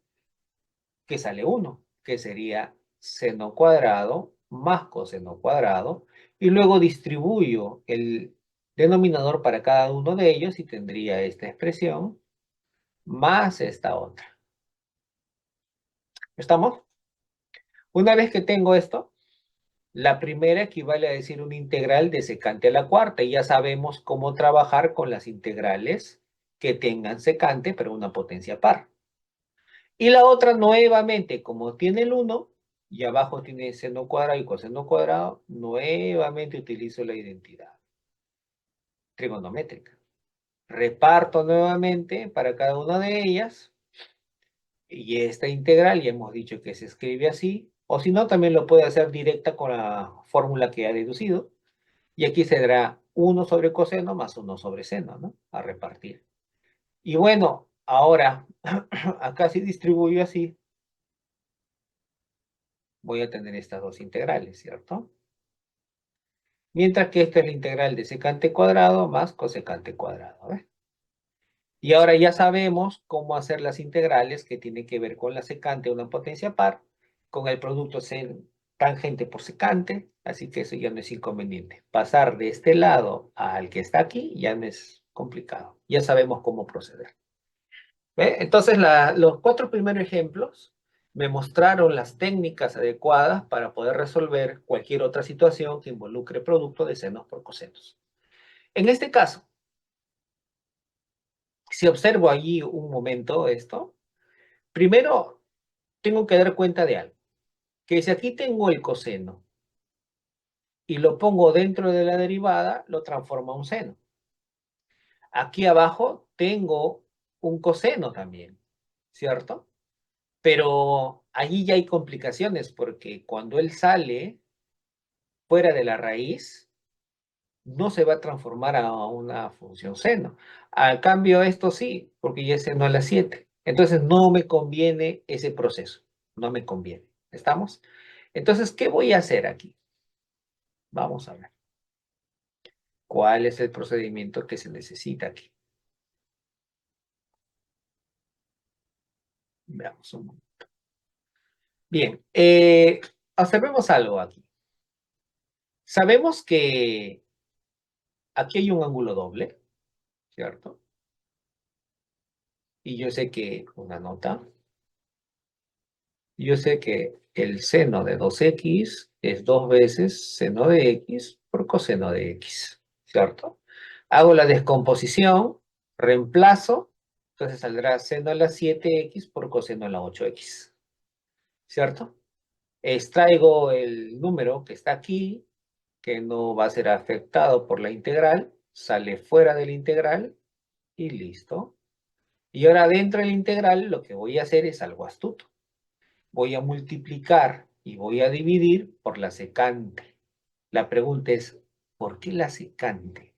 que sale 1, que sería seno cuadrado más coseno cuadrado, y luego distribuyo el denominador para cada uno de ellos y tendría esta expresión más esta otra. ¿Estamos? Una vez que tengo esto, la primera equivale a decir una integral de secante a la cuarta, y ya sabemos cómo trabajar con las integrales que tengan secante, pero una potencia par. Y la otra nuevamente, como tiene el 1, y abajo tiene seno cuadrado y coseno cuadrado, nuevamente utilizo la identidad trigonométrica. Reparto nuevamente para cada una de ellas, y esta integral ya hemos dicho que se escribe así, o si no, también lo puede hacer directa con la fórmula que ha deducido, y aquí se dará 1 sobre coseno más 1 sobre seno, ¿no? A repartir. Y bueno, ahora, acá si distribuyo así, voy a tener estas dos integrales, ¿cierto? Mientras que esta es la integral de secante cuadrado más cosecante cuadrado, ¿ves? Y ahora ya sabemos cómo hacer las integrales que tienen que ver con la secante, una potencia par, con el producto tangente por secante, así que eso ya no es inconveniente. Pasar de este lado al que está aquí ya no es complicado. Ya sabemos cómo proceder. ¿Ve? Entonces, los 4 primeros ejemplos me mostraron las técnicas adecuadas para poder resolver cualquier otra situación que involucre producto de senos por cosenos. En este caso, si observo allí un momento esto, primero tengo que dar cuenta de algo, que si aquí tengo el coseno y lo pongo dentro de la derivada, lo transforma a un seno. Aquí abajo tengo un coseno también, ¿cierto? Pero allí ya hay complicaciones porque cuando él sale fuera de la raíz, no se va a transformar a una función seno. Al cambio, esto sí, porque ya es seno a la 7. Entonces no me conviene ese proceso, no me conviene. ¿Estamos? Entonces, ¿qué voy a hacer aquí? Vamos a ver. ¿Cuál es el procedimiento que se necesita aquí? Veamos un momento. Bien, observemos algo aquí. Sabemos que aquí hay un ángulo doble, ¿cierto? Y yo sé que una nota, yo sé que el seno de 2x es 2 veces seno de x por coseno de x, ¿cierto? Hago la descomposición, reemplazo, entonces saldrá seno a la 7x por coseno a la 8x, ¿cierto? Extraigo el número que está aquí, que no va a ser afectado por la integral, sale fuera de la integral y listo. Y ahora dentro de la integral lo que voy a hacer es algo astuto. Voy a multiplicar y voy a dividir por la secante. La pregunta es, ¿por qué la secante?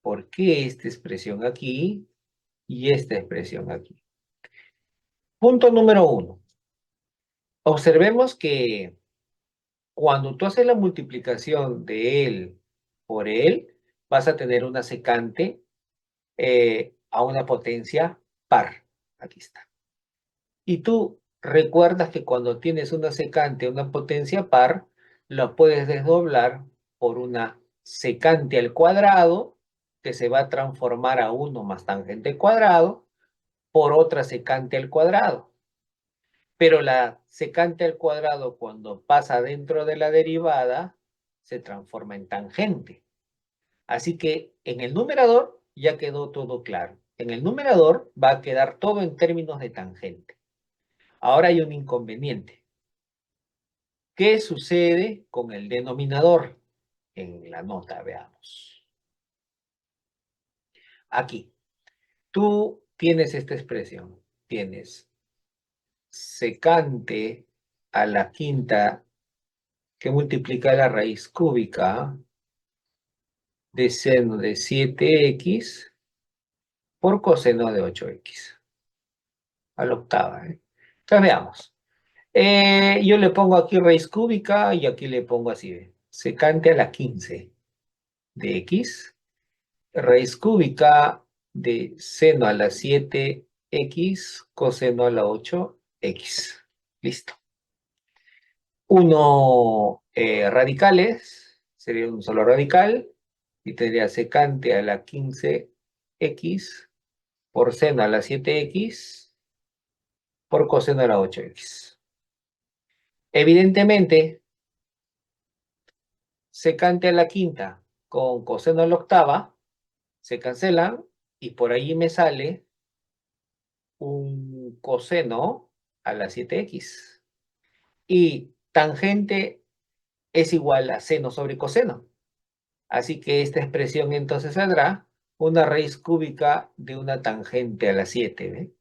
¿Por qué esta expresión aquí y esta expresión aquí? Punto número 1. Observemos que cuando tú haces la multiplicación de él por él, vas a tener una secante a una potencia par. Aquí está. Y tú recuerdas que cuando tienes una secante a una potencia par, lo puedes desdoblar por una secante al cuadrado, que se va a transformar a 1 más tangente cuadrado, por otra secante al cuadrado. Pero la secante al cuadrado, cuando pasa dentro de la derivada, se transforma en tangente. Así que en el numerador ya quedó todo claro. En el numerador va a quedar todo en términos de tangente. Ahora hay un inconveniente. ¿Qué sucede con el denominador? En la nota, veamos. Aquí, tú tienes esta expresión. Tienes secante a la quinta que multiplica la raíz cúbica de seno de 7x por coseno de 8x. A la octava, ¿eh? Entonces veamos. Yo le pongo aquí raíz cúbica y aquí le pongo así, ¿ve? Secante a la 15 de x, raíz cúbica de seno a la 7x coseno a la 8x. Listo. Uno radicales, sería un solo radical, y tendría secante a la 15x por seno a la 7x por coseno a la 8x. Evidentemente, secante a la quinta con coseno a la octava se cancelan y por ahí me sale un coseno a la 7x. Y tangente es igual a seno sobre coseno. Así que esta expresión entonces saldrá una raíz cúbica de una tangente a la 7, ¿ve?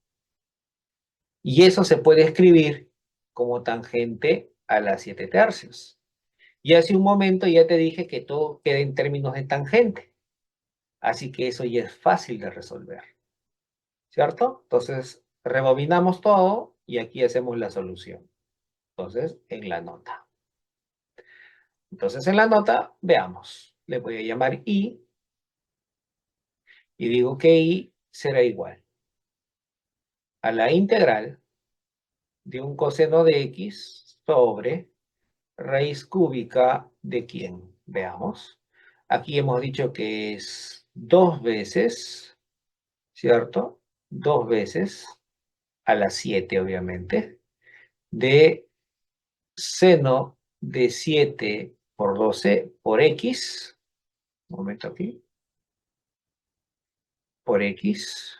Y eso se puede escribir como tangente a la 7 tercios. Y hace un momento ya te dije que todo queda en términos de tangente. Así que eso ya es fácil de resolver, ¿cierto? Entonces, rebobinamos todo y aquí hacemos la solución. Entonces, en la nota. Entonces, en la nota, veamos. Le voy a llamar I y digo que I será igual a la integral de un coseno de X sobre raíz cúbica de ¿quién? Veamos. Aquí hemos dicho que es 2 veces, ¿cierto? 2 veces a la 7, obviamente, de seno de 7 por 12 por X, un momento aquí, por X,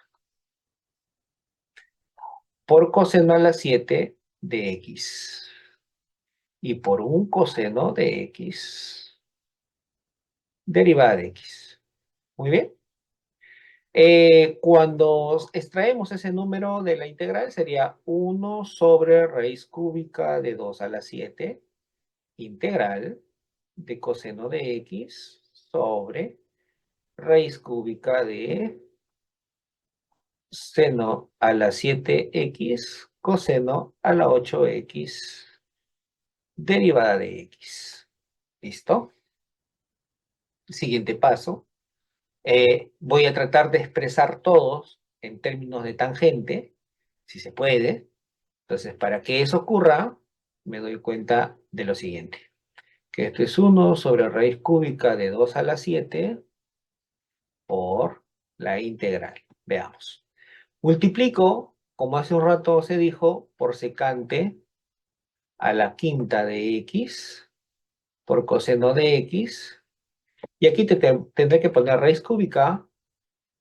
por coseno a la 7 de X. Y por un coseno de X, derivada de X. Muy bien. Cuando extraemos ese número de la integral sería 1 sobre raíz cúbica de 2 a la 7 integral de coseno de x sobre raíz cúbica de seno a la 7x coseno a la 8x derivada de x. ¿Listo? Siguiente paso. Voy a tratar de expresar todos en términos de tangente, si se puede. Entonces, para que eso ocurra, me doy cuenta de lo siguiente. Que esto es 1 sobre raíz cúbica de 2 a la 7 por la integral. Veamos. Multiplico, como hace un rato se dijo, por secante a la quinta de x por coseno de x. Y aquí tendré que poner raíz cúbica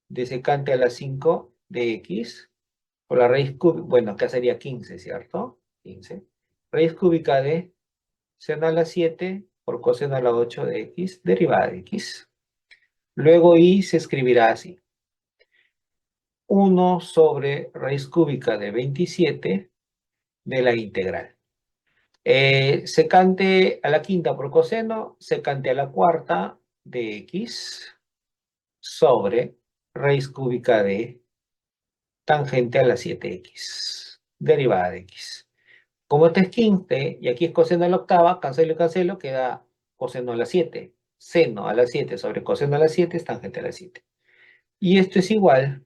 de secante a la 5 de x por la raíz cúbica, bueno, acá sería 15, ¿cierto? 15. Raíz cúbica de seno a la 7 por coseno a la 8 de x derivada de x. Luego y se escribirá así. 1 sobre raíz cúbica de 27 de la integral. Secante a la quinta por coseno, secante a la cuarta de x sobre raíz cúbica de tangente a la 7x, derivada de x. Como este es 15 y aquí es coseno a la octava, cancelo y cancelo, queda coseno a la 7. Seno a la 7 sobre coseno a la 7 es tangente a la 7. Y esto es igual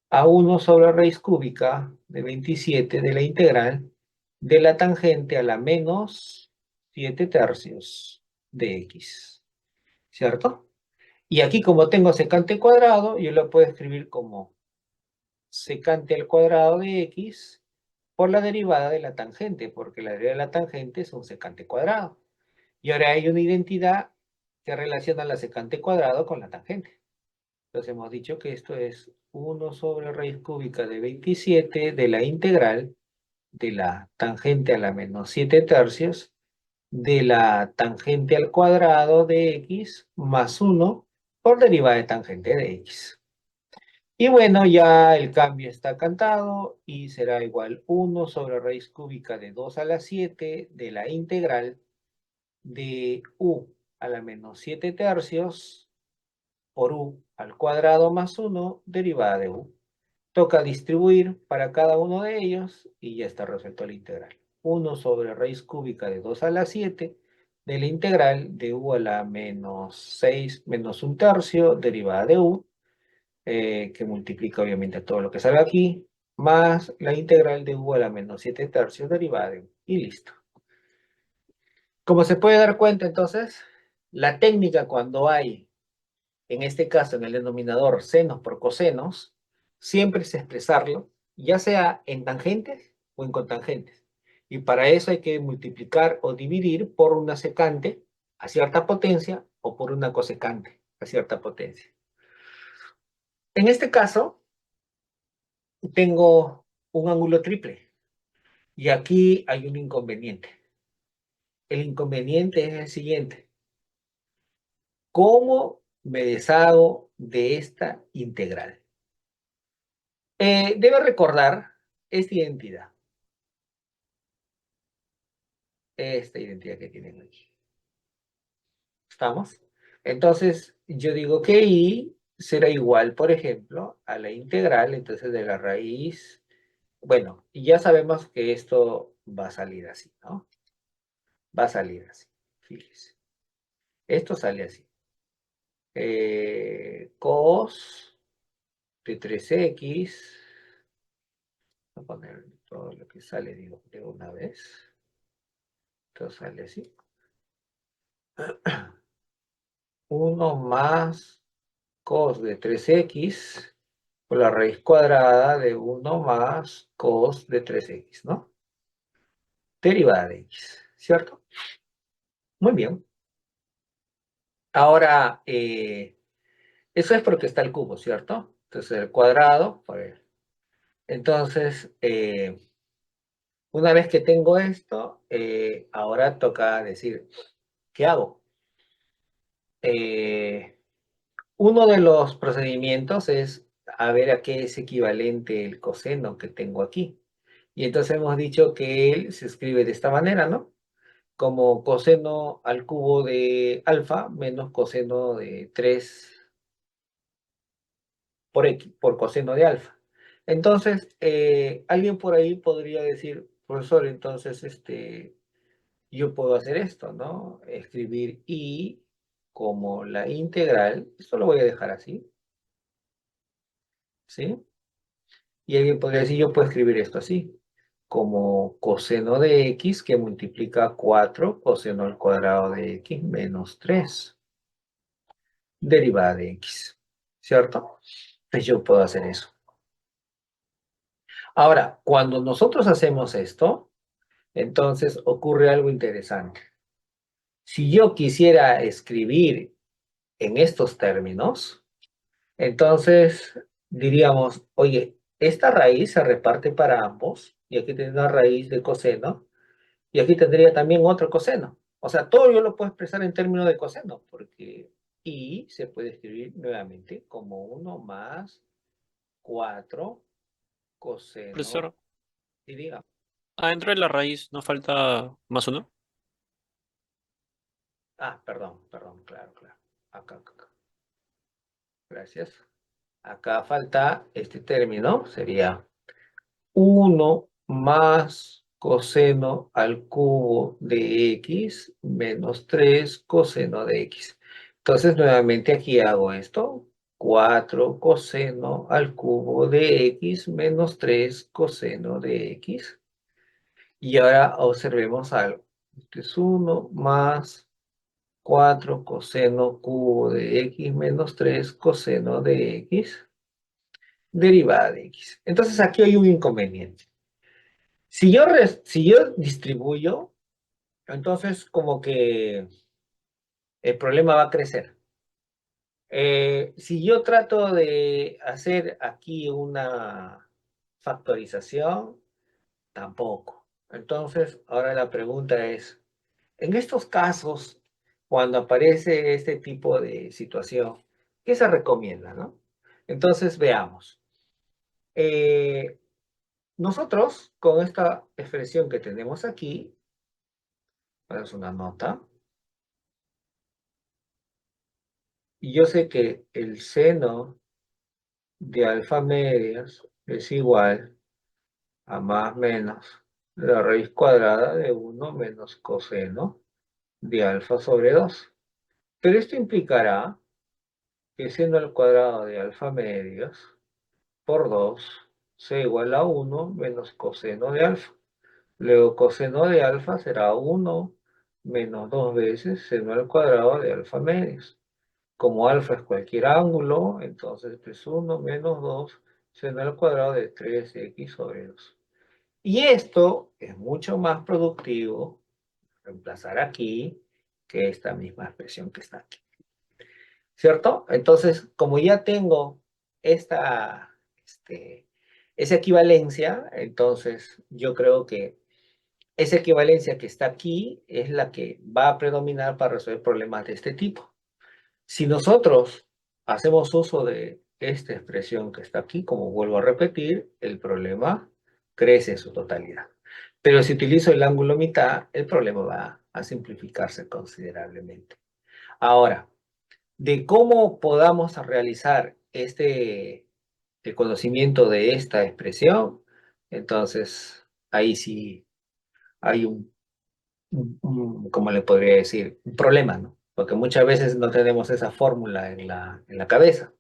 a 1 sobre raíz cúbica de 27 de la integral de la tangente a la menos 7 tercios de x, ¿cierto? Y aquí como tengo secante cuadrado, yo lo puedo escribir como secante al cuadrado de x por la derivada de la tangente, porque la derivada de la tangente es un secante cuadrado. Y ahora hay una identidad que relaciona la secante cuadrado con la tangente. Entonces hemos dicho que esto es 1 sobre raíz cúbica de 27 de la integral de la tangente a la menos 7 tercios de la tangente al cuadrado de x más 1 por derivada de tangente de x. Y bueno, ya el cambio está cantado y será igual 1 sobre raíz cúbica de 2 a la 7 de la integral de u a la menos 7 tercios por u al cuadrado más 1 derivada de u. Toca distribuir para cada uno de ellos y ya está resuelto la integral. 1 sobre raíz cúbica de 2 a la 7 de la integral de u a la menos 6 menos un tercio derivada de u, que multiplica obviamente todo lo que salga aquí, más la integral de u a la menos 7 tercios derivada de u. Y listo. Como se puede dar cuenta entonces, la técnica cuando hay, en este caso en el denominador senos por cosenos, siempre es expresarlo, ya sea en tangentes o en cotangentes. Y para eso hay que multiplicar o dividir por una secante a cierta potencia o por una cosecante a cierta potencia. En este caso, tengo un ángulo triple y aquí hay un inconveniente. El inconveniente es el siguiente. ¿Cómo me deshago de esta integral? Debe recordar esta identidad. Esta identidad que tienen aquí. ¿Estamos? Entonces, yo digo que y será igual, por ejemplo, a la integral, entonces, de la raíz. Bueno, y ya sabemos que esto va a salir así, ¿no? Va a salir así. Fíjese. Esto sale así. Cos de 3x. Voy a poner todo lo que sale, digo, de una vez. Esto sale así. 1 más cos de 3x por la raíz cuadrada de 1 más cos de 3x, ¿no? Derivada de x, ¿cierto? Muy bien. Ahora, eso es porque está el cubo, ¿cierto? Entonces, el cuadrado, pues, entonces, una vez que tengo esto, ahora toca decir, ¿qué hago? Eh, Uno de los procedimientos es a ver a qué es equivalente el coseno que tengo aquí. Y entonces hemos dicho que él se escribe de esta manera, ¿no? Como coseno al cubo de alfa menos coseno de 3 por x, por coseno de alfa. Entonces, alguien por ahí podría decir, profesor, entonces yo puedo hacer esto, ¿no? Escribir y como la integral, esto lo voy a dejar así, ¿sí? Y alguien podría decir, yo puedo escribir esto así, como coseno de x que multiplica 4 coseno al cuadrado de x menos 3 derivada de x, ¿cierto? Pues yo puedo hacer eso. Ahora, cuando nosotros hacemos esto, entonces ocurre algo interesante. Si yo quisiera escribir en estos términos, entonces diríamos, oye, esta raíz se reparte para ambos, y aquí tengo una raíz de coseno, y aquí tendría también otro coseno. O sea, todo yo lo puedo expresar en términos de coseno, porque y se puede escribir nuevamente como 1 más 4 coseno, Profesor, y diga, adentro de la raíz no falta más uno. perdón, claro, claro. Acá. Gracias. Acá falta este término, sería 1 más coseno al cubo de x menos 3 coseno de x. Entonces, nuevamente aquí hago esto. 4 coseno al cubo de x menos 3 coseno de x. Y ahora observemos algo. Este es 1 más 4 coseno cubo de x menos 3 coseno de x derivada de x. Entonces aquí hay un inconveniente. Si yo distribuyo, entonces como que el problema va a crecer. Si yo trato de hacer aquí una factorización, tampoco. Entonces, ahora la pregunta es, en estos casos, cuando aparece este tipo de situación, ¿qué se recomienda, no? Entonces, veamos. Eh, Nosotros, con esta expresión que tenemos aquí, es una nota, y yo sé que el seno de alfa medias es igual a más menos la raíz cuadrada de 1 menos coseno de alfa sobre 2. Pero esto implicará que seno al cuadrado de alfa medias por 2 sea igual a 1 menos coseno de alfa. Luego coseno de alfa será 1 menos 2 veces seno al cuadrado de alfa medias. Como alfa es cualquier ángulo, entonces es 1 menos 2 seno al cuadrado de 3x sobre 2. Y esto es mucho más productivo, reemplazar aquí, que esta misma expresión que está aquí. ¿Cierto? Entonces, como ya tengo esta, esa equivalencia, entonces yo creo que esa equivalencia que está aquí es la que va a predominar para resolver problemas de este tipo. Si nosotros hacemos uso de esta expresión que está aquí, como vuelvo a repetir, el problema crece en su totalidad. Pero si utilizo el ángulo mitad, el problema va a simplificarse considerablemente. Ahora, de cómo podamos realizar el conocimiento de esta expresión, entonces ahí sí hay ¿cómo le podría decir? Un problema, ¿no? Porque muchas veces no tenemos esa fórmula en la cabeza.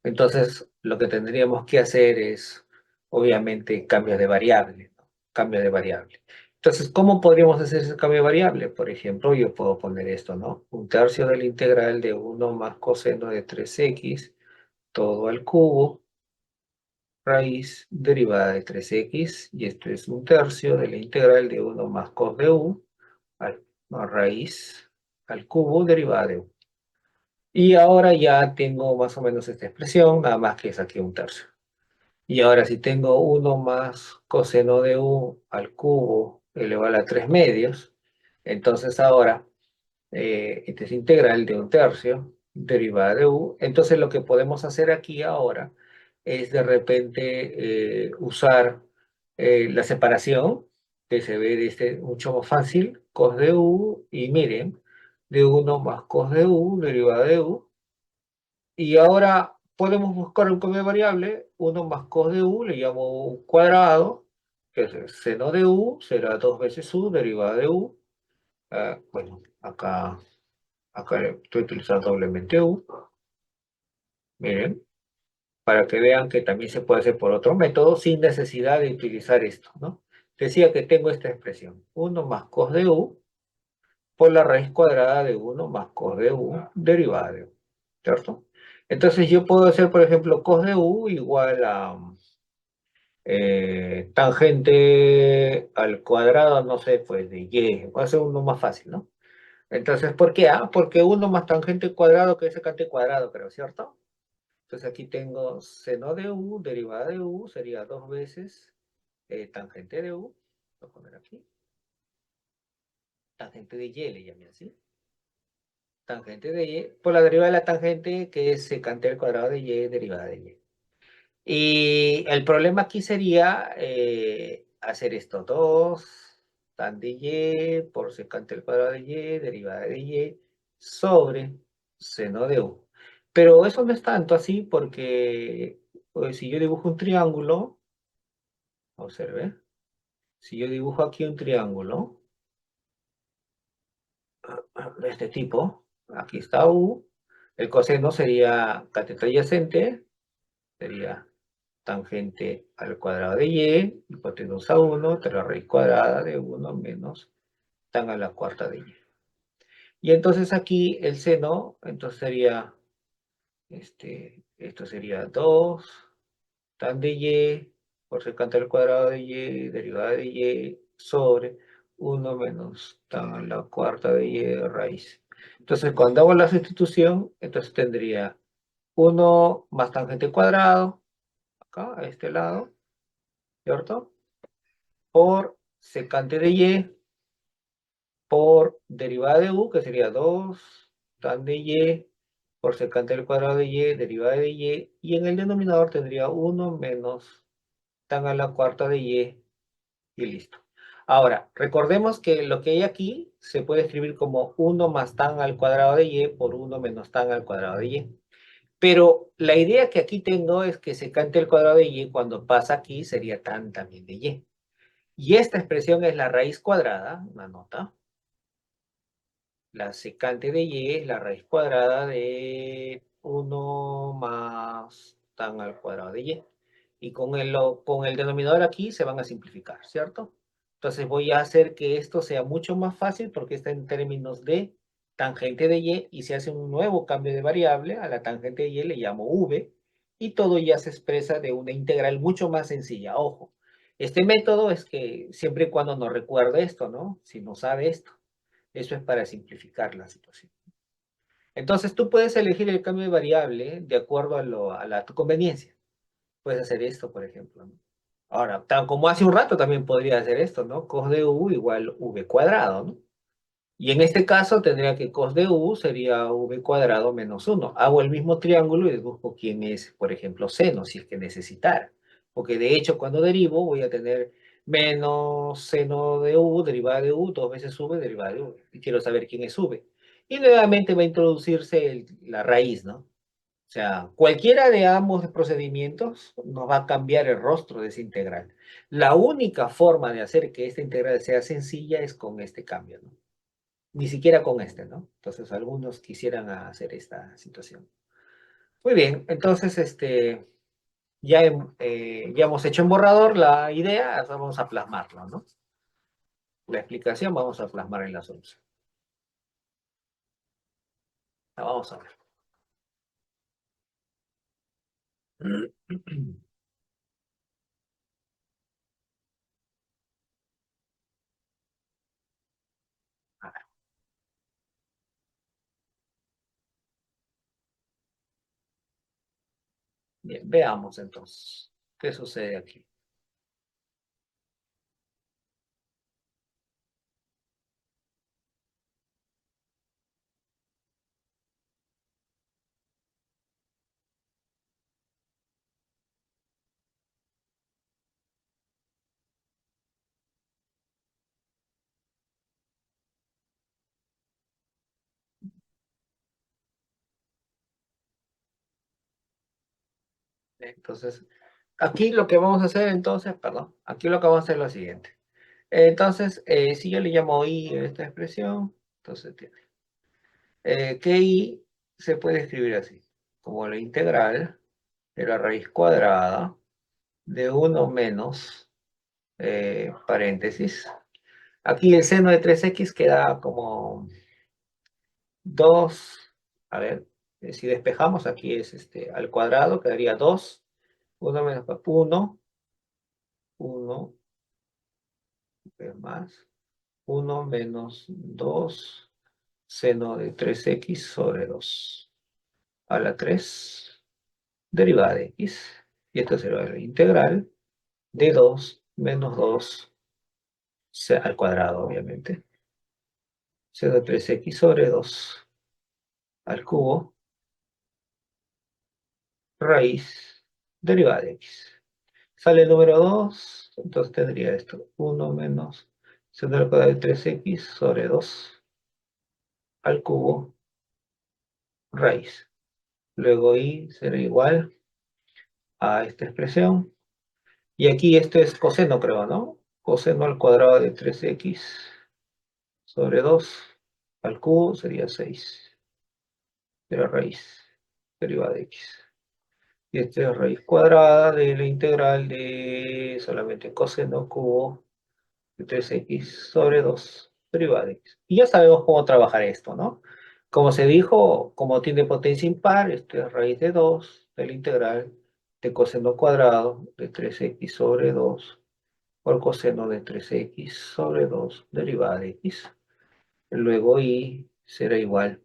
Entonces, lo que tendríamos que hacer es, obviamente, cambios de variable, ¿no? Cambio de variable. Entonces, ¿cómo podríamos hacer ese cambio de variable? Por ejemplo, yo puedo poner esto, ¿no? Un tercio de la integral de 1 más coseno de 3x, todo al cubo, raíz derivada de 3x, y esto es un tercio de la integral de 1 más cos de u, a raíz al cubo derivada de u. Y ahora ya tengo más o menos esta expresión, nada más que saqué un tercio. Y ahora si tengo 1 más coseno de u al cubo elevado a 3 medios, entonces ahora este es integral de un tercio, derivada de u. Entonces lo que podemos hacer aquí ahora es de repente usar la separación, que se ve de este mucho más fácil, cos de u, y miren, de uno más cos de u, derivada de u. Y ahora podemos buscar un cambio de variable, uno más cos de u, le llamo u cuadrado, que es el seno de u, será 2 veces u, derivada de u. Bueno, acá estoy utilizando doblemente u, miren, para que vean que también se puede hacer por otro método sin necesidad de utilizar esto, ¿no? Decía que tengo esta expresión, uno más cos de u por la raíz cuadrada de uno más cos de u derivada de u, ¿cierto? Entonces yo puedo hacer, por ejemplo, cos de u igual a tangente al cuadrado, no sé, pues de y, voy a hacer uno más fácil, ¿no? Entonces, ¿por qué? Porque uno más tangente cuadrado que es secante cuadrado, creo, ¿cierto? Entonces aquí tengo seno de u, derivada de u, sería 2 veces tangente de u. Voy a poner aquí. Tangente de y le llamé así. Tangente de y, por la derivada de la tangente, que es secante al cuadrado de y, derivada de y. Y el problema aquí sería hacer esto, 2 tan de y por secante al cuadrado de y, derivada de y, sobre seno de u. Pero eso no es tanto así porque pues, si yo dibujo un triángulo, observe, si yo dibujo aquí un triángulo de este tipo, aquí está u, el coseno sería cateto adyacente, sería tangente al cuadrado de y, hipotenusa 1, tras la raíz cuadrada de uno menos tan a la cuarta de y. Y entonces aquí el seno, entonces sería, esto sería 2 tan de y, por secante al cuadrado de y, derivada de y, sobre uno menos tan a la cuarta de y de raíz. Entonces cuando hago la sustitución, entonces tendría 1 más tangente cuadrado, acá, a este lado, ¿cierto? Por secante de y, por derivada de u, que sería 2 tan de y, por secante al cuadrado de y, derivada de y en el denominador tendría 1 menos tan a la cuarta de y listo. Ahora, recordemos que lo que hay aquí se puede escribir como 1 más tan al cuadrado de y por 1 menos tan al cuadrado de y. Pero la idea que aquí tengo es que secante al cuadrado de y cuando pasa aquí sería tan también de y. Y esta expresión es la raíz cuadrada, una nota. La secante de y es la raíz cuadrada de 1 más tan al cuadrado de y. Y con el denominador aquí se van a simplificar, ¿cierto? Entonces voy a hacer que esto sea mucho más fácil porque está en términos de tangente de y se hace un nuevo cambio de variable. A la tangente de y le llamo v y todo ya se expresa de una integral mucho más sencilla. Ojo, este método es que siempre y cuando no recuerde esto, ¿no? Si no sabe esto. Eso es para simplificar la situación. Entonces tú puedes elegir el cambio de variable de acuerdo a tu conveniencia. Puedes hacer esto, por ejemplo, ¿no? Ahora, como hace un rato también podría hacer esto, ¿no? Cos de u igual v cuadrado, ¿no? Y en este caso tendría que cos de u sería v cuadrado menos 1. Hago el mismo triángulo y busco quién es, por ejemplo, seno, si es que necesitara. Porque de hecho cuando derivo voy a tener menos seno de u, derivada de u, 2 veces v, derivada de u. Y quiero saber quién es v. Y nuevamente va a introducirse la raíz, ¿no? O sea, cualquiera de ambos procedimientos nos va a cambiar el rostro de esa integral. La única forma de hacer que esta integral sea sencilla es con este cambio, ¿no? Ni siquiera con este, ¿no? Entonces algunos quisieran hacer esta situación. Muy bien, entonces ya hemos hecho en borrador la idea, ahora vamos a plasmarlo, ¿no? La explicación vamos a plasmar en la solución. Vamos a ver. A ver, bien, veamos entonces qué sucede aquí. Entonces, aquí lo que vamos a hacer entonces, perdón, aquí lo que vamos a hacer es lo siguiente. Entonces, si yo le llamo I a esta expresión, entonces tiene que I se puede escribir así, como la integral de la raíz cuadrada de uno menos paréntesis. Aquí el seno de 3x queda como 2. A ver, si despejamos, aquí es al cuadrado, quedaría 2. Uno menos 1, 1 más, 1 menos 2 seno de 3x sobre 2 a la 3 derivada de x. Y esto será la integral de 2 menos 2 al cuadrado, obviamente. Seno de 3x sobre 2 al cubo, raíz derivada de x. Sale el número 2, entonces tendría esto, 1 menos seno al cuadrado de 3x sobre 2 al cubo, raíz. Luego y será igual a esta expresión. Y aquí esto es coseno, creo, ¿no? Coseno al cuadrado de 3x sobre 2 al cubo sería 6 de la raíz derivada de x. Y esta es raíz cuadrada de la integral de solamente coseno cubo de 3x sobre 2 derivada de x. Y ya sabemos cómo trabajar esto, ¿no? Como se dijo, como tiene potencia impar, esto es raíz de 2 de la integral de coseno cuadrado de 3x sobre 2 por coseno de 3x sobre 2 derivada de x. Luego y será igual.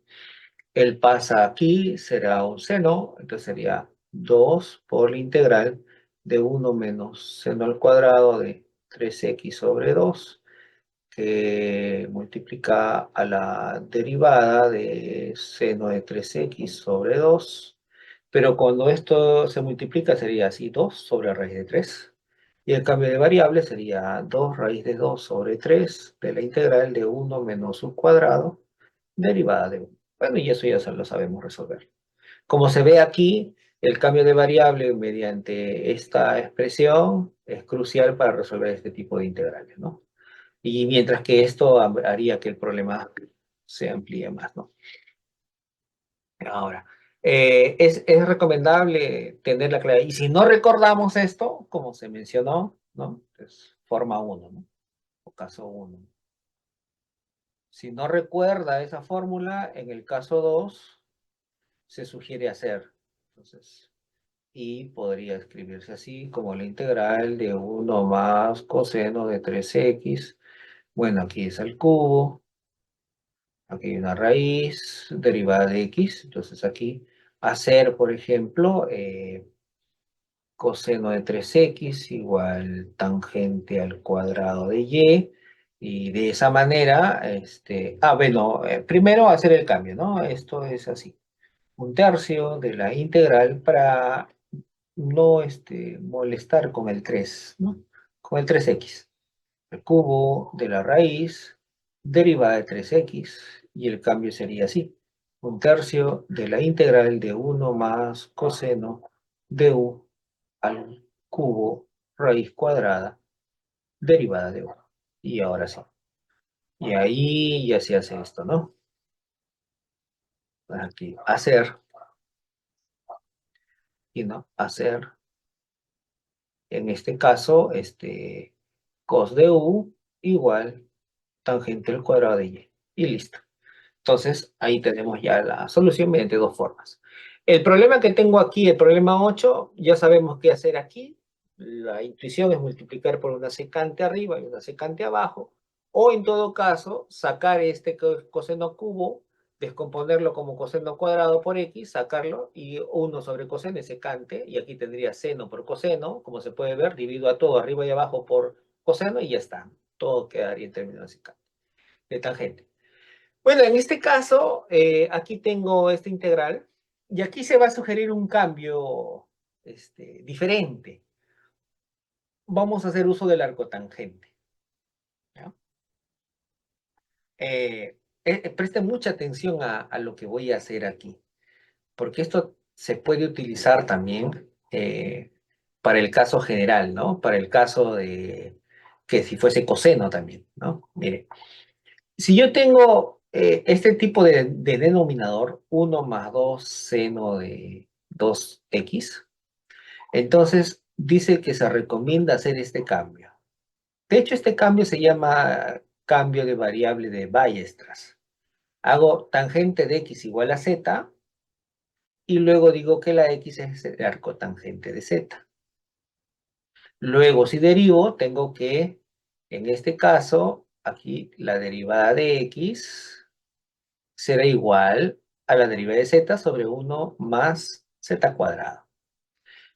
El pasa aquí, será un seno, entonces sería 2 por la integral de 1 menos seno al cuadrado de 3x sobre 2 que multiplica a la derivada de seno de 3x sobre 2, pero cuando esto se multiplica sería así 2 sobre raíz de 3, y el cambio de variable sería 2 raíz de 2 sobre 3 de la integral de 1 menos su cuadrado, derivada de 1. Bueno, y eso ya se lo sabemos resolver. Como se ve aquí, el cambio de variable mediante esta expresión es crucial para resolver este tipo de integrales, ¿no? Y mientras que esto haría que el problema se amplíe más, ¿no? Ahora, es recomendable tener la clave. Y si no recordamos esto, como se mencionó, ¿no? Es forma uno, ¿no? O caso uno. Si no recuerda esa fórmula, en el caso 2 se sugiere hacer. Entonces, y podría escribirse así como la integral de uno más coseno de 3x. Bueno, aquí es al cubo. Aquí hay una raíz derivada de x, entonces aquí hacer, por ejemplo, coseno de 3x igual tangente al cuadrado de y de esa manera, bueno, primero hacer el cambio, ¿no? Esto es así, un tercio de la integral para no molestar con el 3, ¿no? Con el 3x. El cubo de la raíz derivada de 3x y el cambio sería así. Un tercio de la integral de 1 más coseno de u al cubo raíz cuadrada derivada de 1. Y ahora sí. Y ahí ya se hace esto, ¿no? Aquí, hacer, y no, hacer, en este caso, cos de u igual tangente al cuadrado de y. Y listo. Entonces, ahí tenemos ya la solución mediante dos formas. El problema que tengo aquí, el problema 8, ya sabemos qué hacer aquí. La intuición es multiplicar por una secante arriba y una secante abajo, o en todo caso, sacar este coseno cubo, descomponerlo como coseno cuadrado por x, sacarlo, y 1 sobre coseno es secante, y aquí tendría seno por coseno, como se puede ver, divido a todo arriba y abajo por coseno, y ya está. Todo quedaría en términos de secante, de tangente. Bueno, en este caso, aquí tengo esta integral y aquí se va a sugerir un cambio diferente. Vamos a hacer uso del arcotangente. ¿Ya? Presten mucha atención a lo que voy a hacer aquí, porque esto se puede utilizar también eh, para el caso general, ¿no? Para el caso de que si fuese coseno también, ¿no? Mire, si yo tengo este tipo de denominador, 1 más 2 seno de 2x, entonces dice que se recomienda hacer este cambio. De hecho, este cambio se llama cambio de variable de Weierstrass. Hago tangente de x igual a z y luego digo que la x es el arcotangente de z. Luego, si derivo, tengo que, en este caso, aquí la derivada de x será igual a la derivada de z sobre 1 más z cuadrado.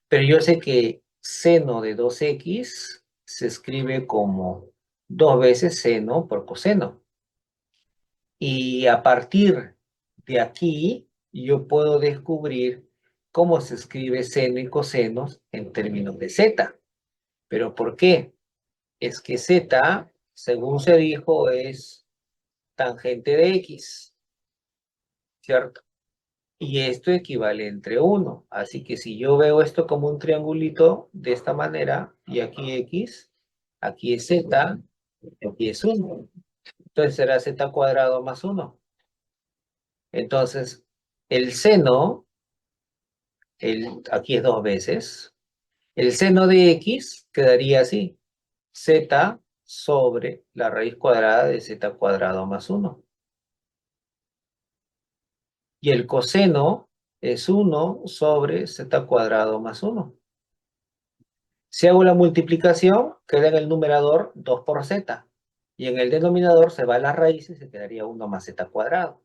Pero yo sé que seno de 2x se escribe como 2 veces seno por coseno. Y a partir de aquí, yo puedo descubrir cómo se escribe seno y cosenos en términos de z. ¿Pero por qué? Es que z, según se dijo, es tangente de x, ¿cierto? Y esto equivale entre 1. Así que si yo veo esto como un triangulito de esta manera, y aquí x, aquí es z, aquí es 1. Entonces será z cuadrado más 1. Entonces, el seno, aquí es 2 veces, el seno de x quedaría así, z sobre la raíz cuadrada de z cuadrado más 1. Y el coseno es 1 sobre z cuadrado más 1. Si hago la multiplicación, queda en el numerador 2 por z. Y en el denominador se va a las raíces y se quedaría 1 más z cuadrado.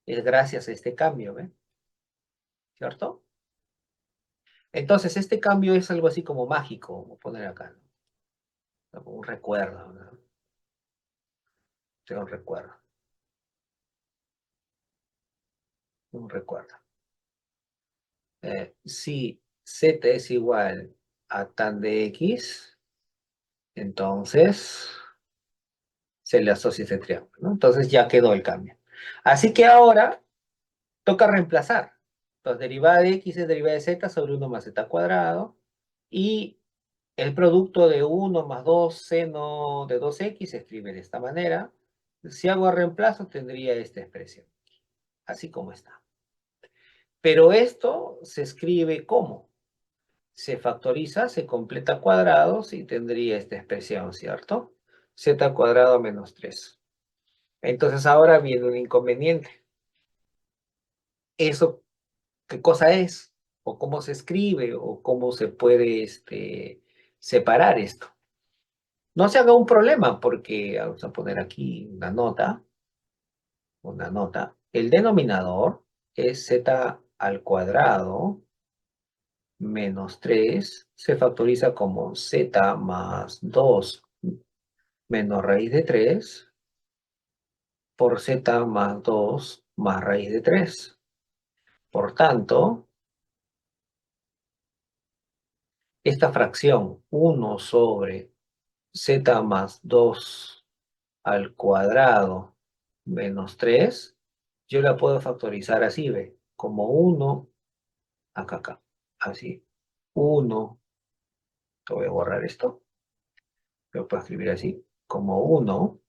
Es gracias a este cambio, ¿ven? ¿Cierto? Entonces, este cambio es algo así como mágico, voy a poner acá, ¿no? Como un recuerdo, ¿no? Tengo un recuerdo, un recuerdo. Si z es igual a tan de x, entonces se le asocia ese triángulo, ¿no? Entonces ya quedó el cambio. Así que ahora toca reemplazar. Entonces, derivada de x es derivada de z sobre 1 más z cuadrado. Y el producto de 1 más 2 seno de 2x se escribe de esta manera. Si hago reemplazo, tendría esta expresión, así como está. Pero esto se escribe como se factoriza, se completa cuadrados y tendría esta expresión, ¿cierto? Z cuadrado menos 3. Entonces ahora viene un inconveniente. ¿Eso qué cosa es? ¿O cómo se escribe? ¿O cómo se puede separar esto? No se haga un problema porque vamos a poner aquí una nota. Una nota. El denominador es z al cuadrado menos 3 se factoriza como z más 2 menos raíz de 3 por z más 2 más raíz de 3. Por tanto, esta fracción 1 sobre z más 2 al cuadrado menos 3 yo la puedo factorizar así, ¿ve? Como 1, acá, así. 1, te voy a borrar esto, lo puedo escribir así, como 1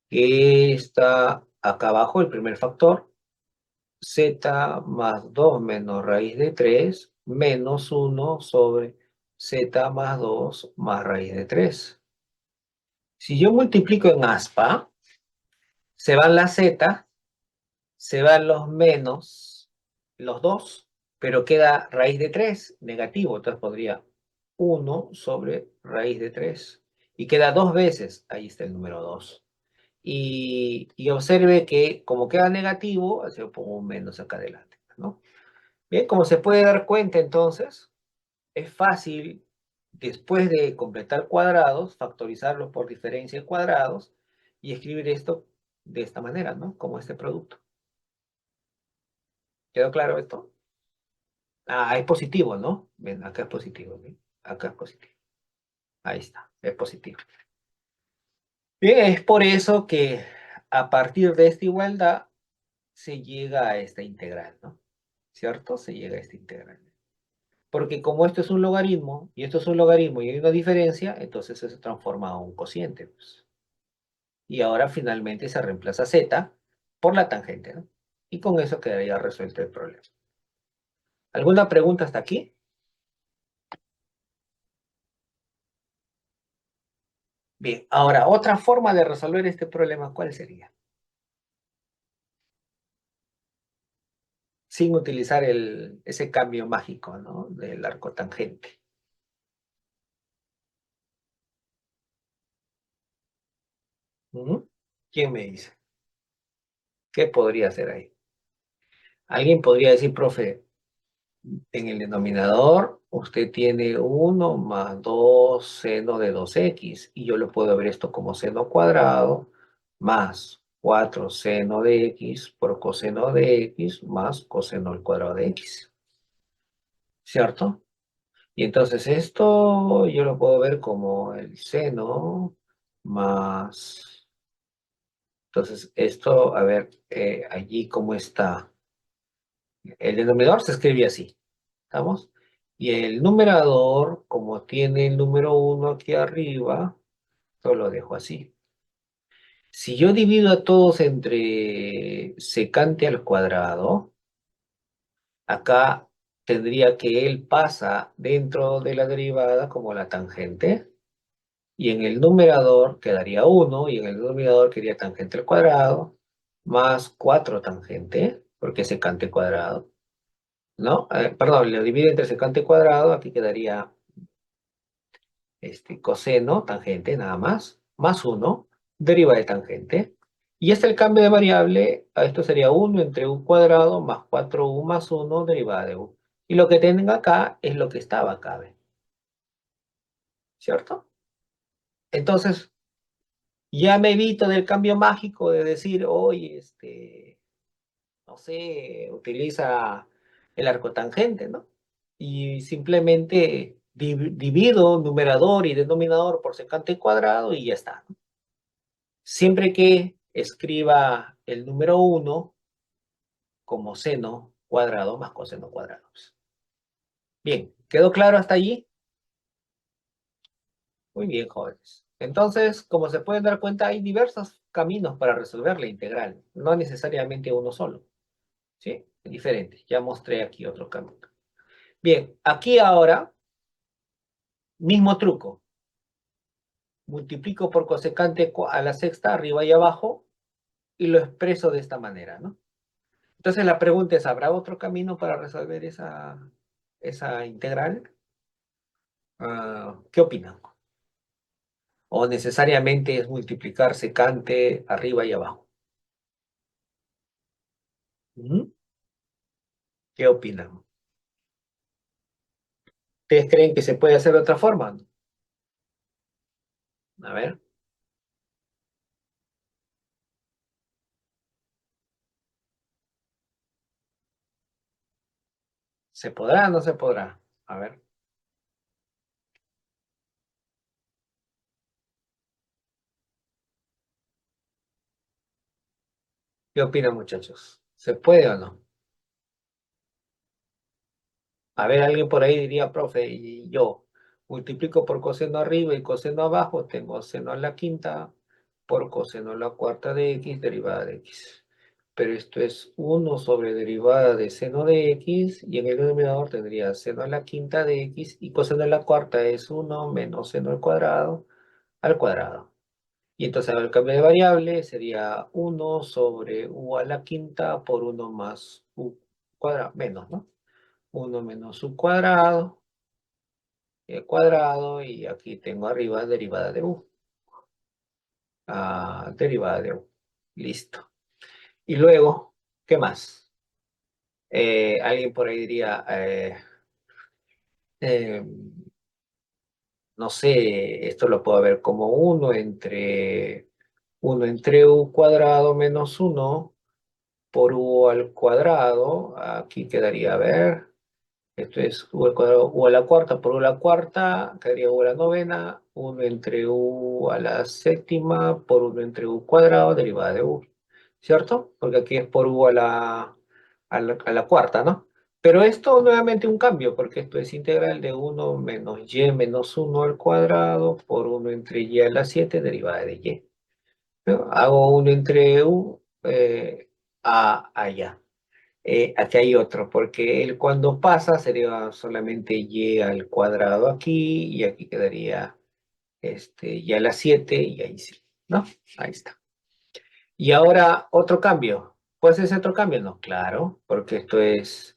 que está acá abajo, el primer factor, z más 2 menos raíz de 3 menos 1 sobre z más 2 más raíz de 3. Si yo multiplico en aspa, se van las z, se van los menos, los 2, pero queda raíz de 3, negativo, entonces podría 1 sobre raíz de 3. Y queda 2 veces, ahí está el número 2. Y observe que como queda negativo, se pongo un menos acá adelante, ¿no? Bien, como se puede dar cuenta entonces, es fácil, después de completar cuadrados, factorizarlos por diferencia de cuadrados y escribir esto de esta manera, ¿no? Como este producto. ¿Quedó claro esto? Ah, es positivo, ¿no? Ven, acá es positivo, ¿ven? Acá es positivo. Ahí está, es positivo. Bien, es por eso que a partir de esta igualdad se llega a esta integral, ¿no? ¿Cierto? Se llega a esta integral. Porque como esto es un logaritmo, y esto es un logaritmo, y hay una diferencia, entonces eso se transforma a un cociente, pues. Y ahora finalmente se reemplaza z por la tangente, ¿no? Y con eso quedaría resuelto el problema. ¿Alguna pregunta hasta aquí? Bien, ahora, otra forma de resolver este problema, ¿cuál sería? Sin utilizar ese cambio mágico, ¿no? Del arco tangente. ¿Mm? ¿Quién me dice? ¿Qué podría hacer ahí? Alguien podría decir, profe, en el denominador usted tiene 1 más 2 seno de 2x y yo lo puedo ver esto como seno cuadrado más 4 seno de x por coseno de x más coseno al cuadrado de x, ¿cierto? Y entonces esto yo lo puedo ver como el seno más... Entonces esto, a ver, allí cómo está. El denominador se escribe así, ¿estamos? Y el numerador, como tiene el número 1 aquí arriba, yo lo dejo así. Si yo divido a todos entre secante al cuadrado, acá tendría que él pasa dentro de la derivada como la tangente, y en el numerador quedaría 1, y en el denominador quedaría tangente al cuadrado, más 4 tangente, porque es secante cuadrado, ¿no? Perdón, lo divide entre secante cuadrado, aquí quedaría coseno, tangente, nada más 1, deriva de tangente. Y este el cambio de variable, a esto sería 1 entre u cuadrado más 4u más 1 derivada de u. Y lo que tenga acá es lo que estaba acá, ¿ve? ¿Cierto? Entonces, ya me evito del cambio mágico de decir, oye, no sé, utiliza el arco tangente, ¿no? Y simplemente divido numerador y denominador por secante cuadrado y ya está, ¿no? Siempre que escriba el número 1 como seno cuadrado más coseno cuadrado. Bien, ¿quedó claro hasta allí? Muy bien, jóvenes. Entonces, como se pueden dar cuenta, hay diversos caminos para resolver la integral, no necesariamente uno solo, ¿sí? Diferentes. Ya mostré aquí otro camino. Bien, aquí ahora, mismo truco. Multiplico por cosecante a la sexta, arriba y abajo, y lo expreso de esta manera, ¿no? Entonces la pregunta es, ¿habrá otro camino para resolver esa integral? ¿Qué opinan? ¿O necesariamente es multiplicar secante arriba y abajo? ¿Mm? ¿Qué opinan? ¿Ustedes creen que se puede hacer de otra forma? A ver, ¿se podrá o no se podrá? A ver, ¿qué opinan, muchachos? ¿Se puede o no? A ver, alguien por ahí diría, profe, y yo multiplico por coseno arriba y coseno abajo, tengo seno a la quinta por coseno a la cuarta de x derivada de x. Pero esto es 1 sobre derivada de seno de x, y en el denominador tendría seno a la quinta de x, y coseno a la cuarta es 1 menos seno al cuadrado. Y entonces ahora el cambio de variable sería 1 sobre u a la quinta por 1 más u cuadrado, menos, ¿no? 1 menos u cuadrado, cuadrado, y aquí tengo arriba derivada de u. Derivada de u. Listo. Y luego, ¿qué más? Alguien por ahí diría, eh, no sé, esto lo puedo ver como 1 entre u cuadrado menos 1 por u al cuadrado. Aquí quedaría, a ver, esto es u al cuadrado, u a la cuarta por u a la cuarta, quedaría u a la novena, 1 entre u a la séptima por 1 entre u cuadrado, derivada de u, ¿cierto? Porque aquí es por u a la cuarta, ¿no? Pero esto nuevamente un cambio, porque esto es integral de 1 menos y menos 1 al cuadrado por 1 entre y a la 7 derivada de y. ¿No? Hago 1 entre u a allá. Aquí hay otro, porque el cuando pasa sería solamente y al cuadrado aquí, y aquí quedaría y a la 7 y ahí sí, ¿no? Ahí está. Y ahora otro cambio. ¿Puede ser otro cambio? No, claro, porque esto es,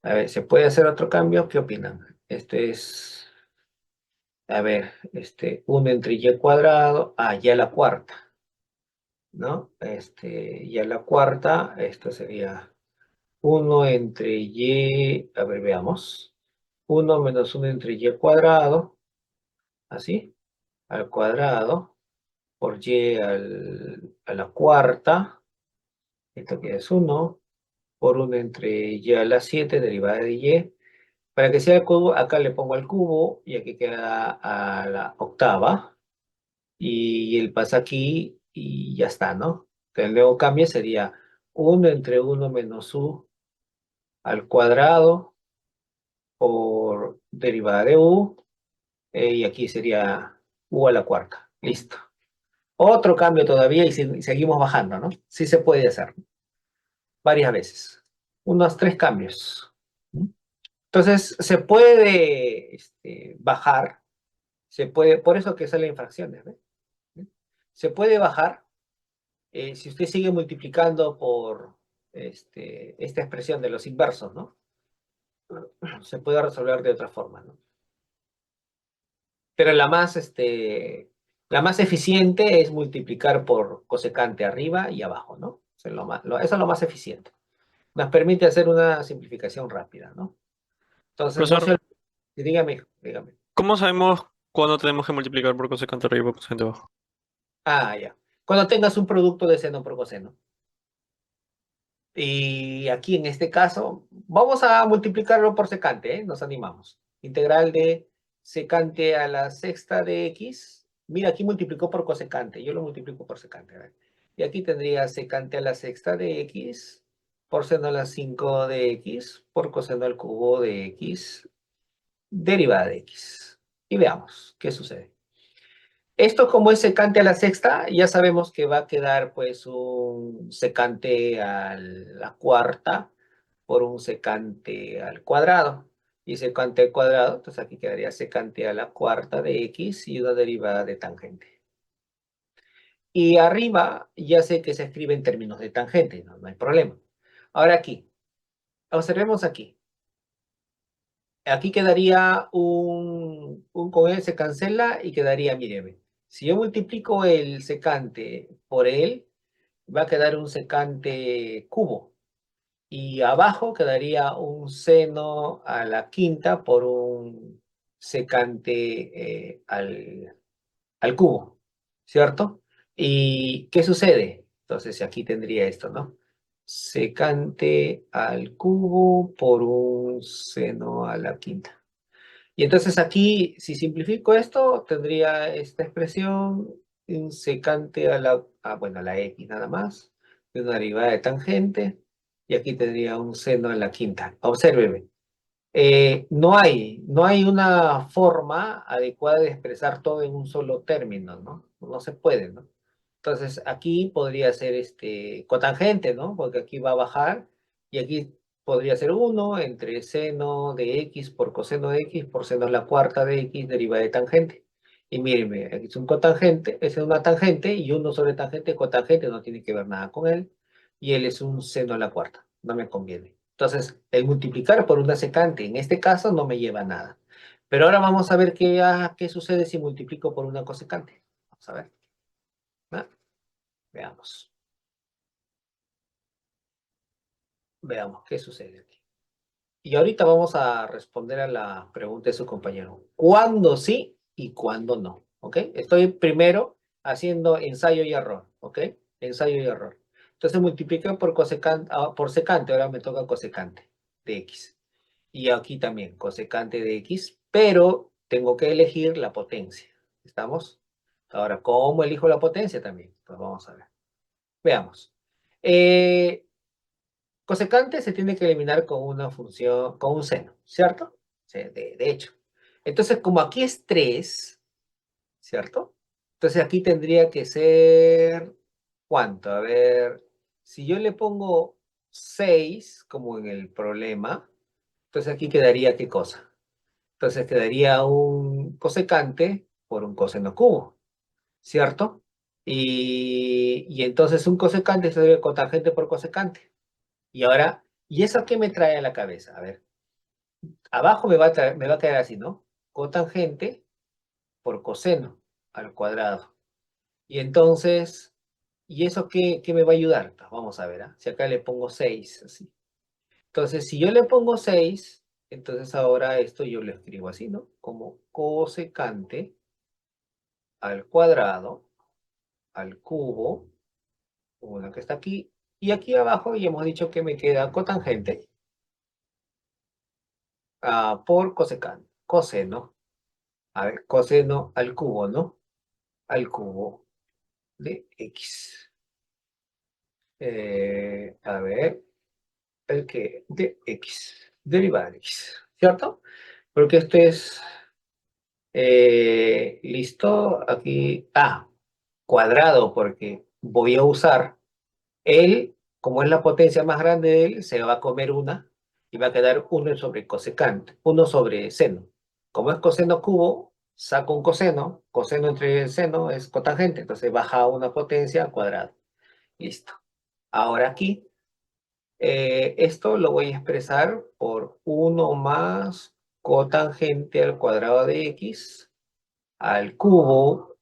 a ver, ¿se puede hacer otro cambio? ¿Qué opinan? Esto es, a ver, 1 entre y cuadrado, y a la cuarta, ¿no? Y a la cuarta, esto sería 1 entre y, a ver, veamos. 1 menos 1 entre y cuadrado, así, al cuadrado, por y a la cuarta, esto que es 1, por 1 entre y a la 7 derivada de y. Para que sea el cubo, acá le pongo al cubo y aquí queda a la octava. Y él pasa aquí y ya está, ¿no? Que luego cambia sería 1 entre 1 menos u al cuadrado por derivada de u. Y aquí sería u a la cuarta. Listo. Otro cambio todavía y seguimos bajando, ¿no? Sí se puede hacer varias veces. Unos 3 cambios. Entonces, se puede bajar, se puede, por eso que salen fracciones, ¿ve? Se puede bajar si usted sigue multiplicando por esta expresión de los inversos, ¿no? Se puede resolver de otra forma, ¿no? Pero la más eficiente es multiplicar por cosecante arriba y abajo, ¿no? Eso es eso es lo más eficiente. Nos permite hacer una simplificación rápida, ¿no? Entonces, no Profesor, sé, dígame, dígame. ¿cómo sabemos cuándo tenemos que multiplicar por cosecante arriba y por cosecante abajo? Ya. Cuando tengas un producto de seno por coseno. Y aquí en este caso, vamos a multiplicarlo por secante, ¿eh? Nos animamos. Integral de secante a la sexta de x. Mira, aquí multiplicó por cosecante. Yo lo multiplico por secante. A ver. Y aquí tendría secante a la sexta de x por seno a la 5 de x por coseno al cubo de x derivada de x. Y veamos qué sucede. Esto como es secante a la sexta, ya sabemos que va a quedar pues un secante a la cuarta por un secante al cuadrado. Y secante al cuadrado, entonces aquí quedaría secante a la cuarta de x y una derivada de tangente. Y arriba ya sé que se escribe en términos de tangente, no hay problema. Ahora aquí, observemos aquí. Aquí quedaría con él se cancela y quedaría, mire, si yo multiplico el secante por él, va a quedar un secante cubo. Y abajo quedaría un seno a la quinta por un secante al cubo, ¿cierto? ¿Y qué sucede? Entonces aquí tendría esto, ¿no? Secante al cubo por un seno a la quinta. Y entonces aquí, si simplifico esto, tendría esta expresión, un secante a bueno, a la x nada más, de una derivada de tangente, y aquí tendría un seno a la quinta. Obsérveme, no hay una forma adecuada de expresar todo en un solo término, ¿no? No se puede, ¿no? Entonces, aquí podría ser cotangente, ¿no? Porque aquí va a bajar y aquí podría ser 1 entre seno de x por coseno de x por seno a la cuarta de x derivada de tangente. Y mírenme, aquí es un cotangente, es una tangente y 1 sobre tangente, cotangente, no tiene que ver nada con él. Y él es un seno a la cuarta, no me conviene. Entonces, el multiplicar por una secante en este caso no me lleva a nada. Pero ahora vamos a ver qué sucede si multiplico por una cosecante. Vamos a ver. ¿No? Veamos. Veamos qué sucede aquí. Y ahorita vamos a responder a la pregunta de su compañero. ¿Cuándo sí y cuándo no? ¿Ok? Estoy primero haciendo ensayo y error. ¿Ok? Ensayo y error. Entonces multipliqué por secante, ahora me toca cosecante de x. Y aquí también cosecante de x, pero tengo que elegir la potencia. ¿Estamos? Ahora, ¿cómo elijo la potencia también? Pues vamos a ver. Veamos. Eh, cosecante se tiene que eliminar con una función, con un seno, ¿cierto? Sí, de hecho. Entonces, como aquí es 3, ¿cierto? Entonces aquí tendría que ser, ¿cuánto? A ver, si yo le pongo 6, como en el problema, entonces aquí quedaría, ¿qué cosa? Entonces quedaría un cosecante por un coseno cubo, ¿cierto? Y entonces un cosecante sería cotangente por cosecante. Y ahora, ¿y eso qué me trae a la cabeza? A ver, abajo me va a quedar así, ¿no? Cotangente por coseno al cuadrado. Y entonces, ¿y eso qué me va a ayudar? Pues vamos a ver, ¿ah? Si acá le pongo 6, así. Entonces, si yo le pongo 6, entonces ahora esto yo lo escribo así, ¿no? Como cosecante al cuadrado, al cubo, como la que está aquí. Y aquí abajo ya hemos dicho que me queda cotangente por cosecante, coseno. A ver, coseno al cubo, ¿no? Al cubo de X. A ver, el que de X, derivada de X, ¿cierto? Porque esto es, listo, aquí, cuadrado, porque voy a usar él, como es la potencia más grande de él, se va a comer una y va a quedar uno sobre cosecante, uno sobre seno. Como es coseno cubo, saco un coseno, coseno entre seno es cotangente, entonces baja una potencia al cuadrado. Listo. Ahora aquí, esto lo voy a expresar por uno más cotangente al cuadrado de x al cubo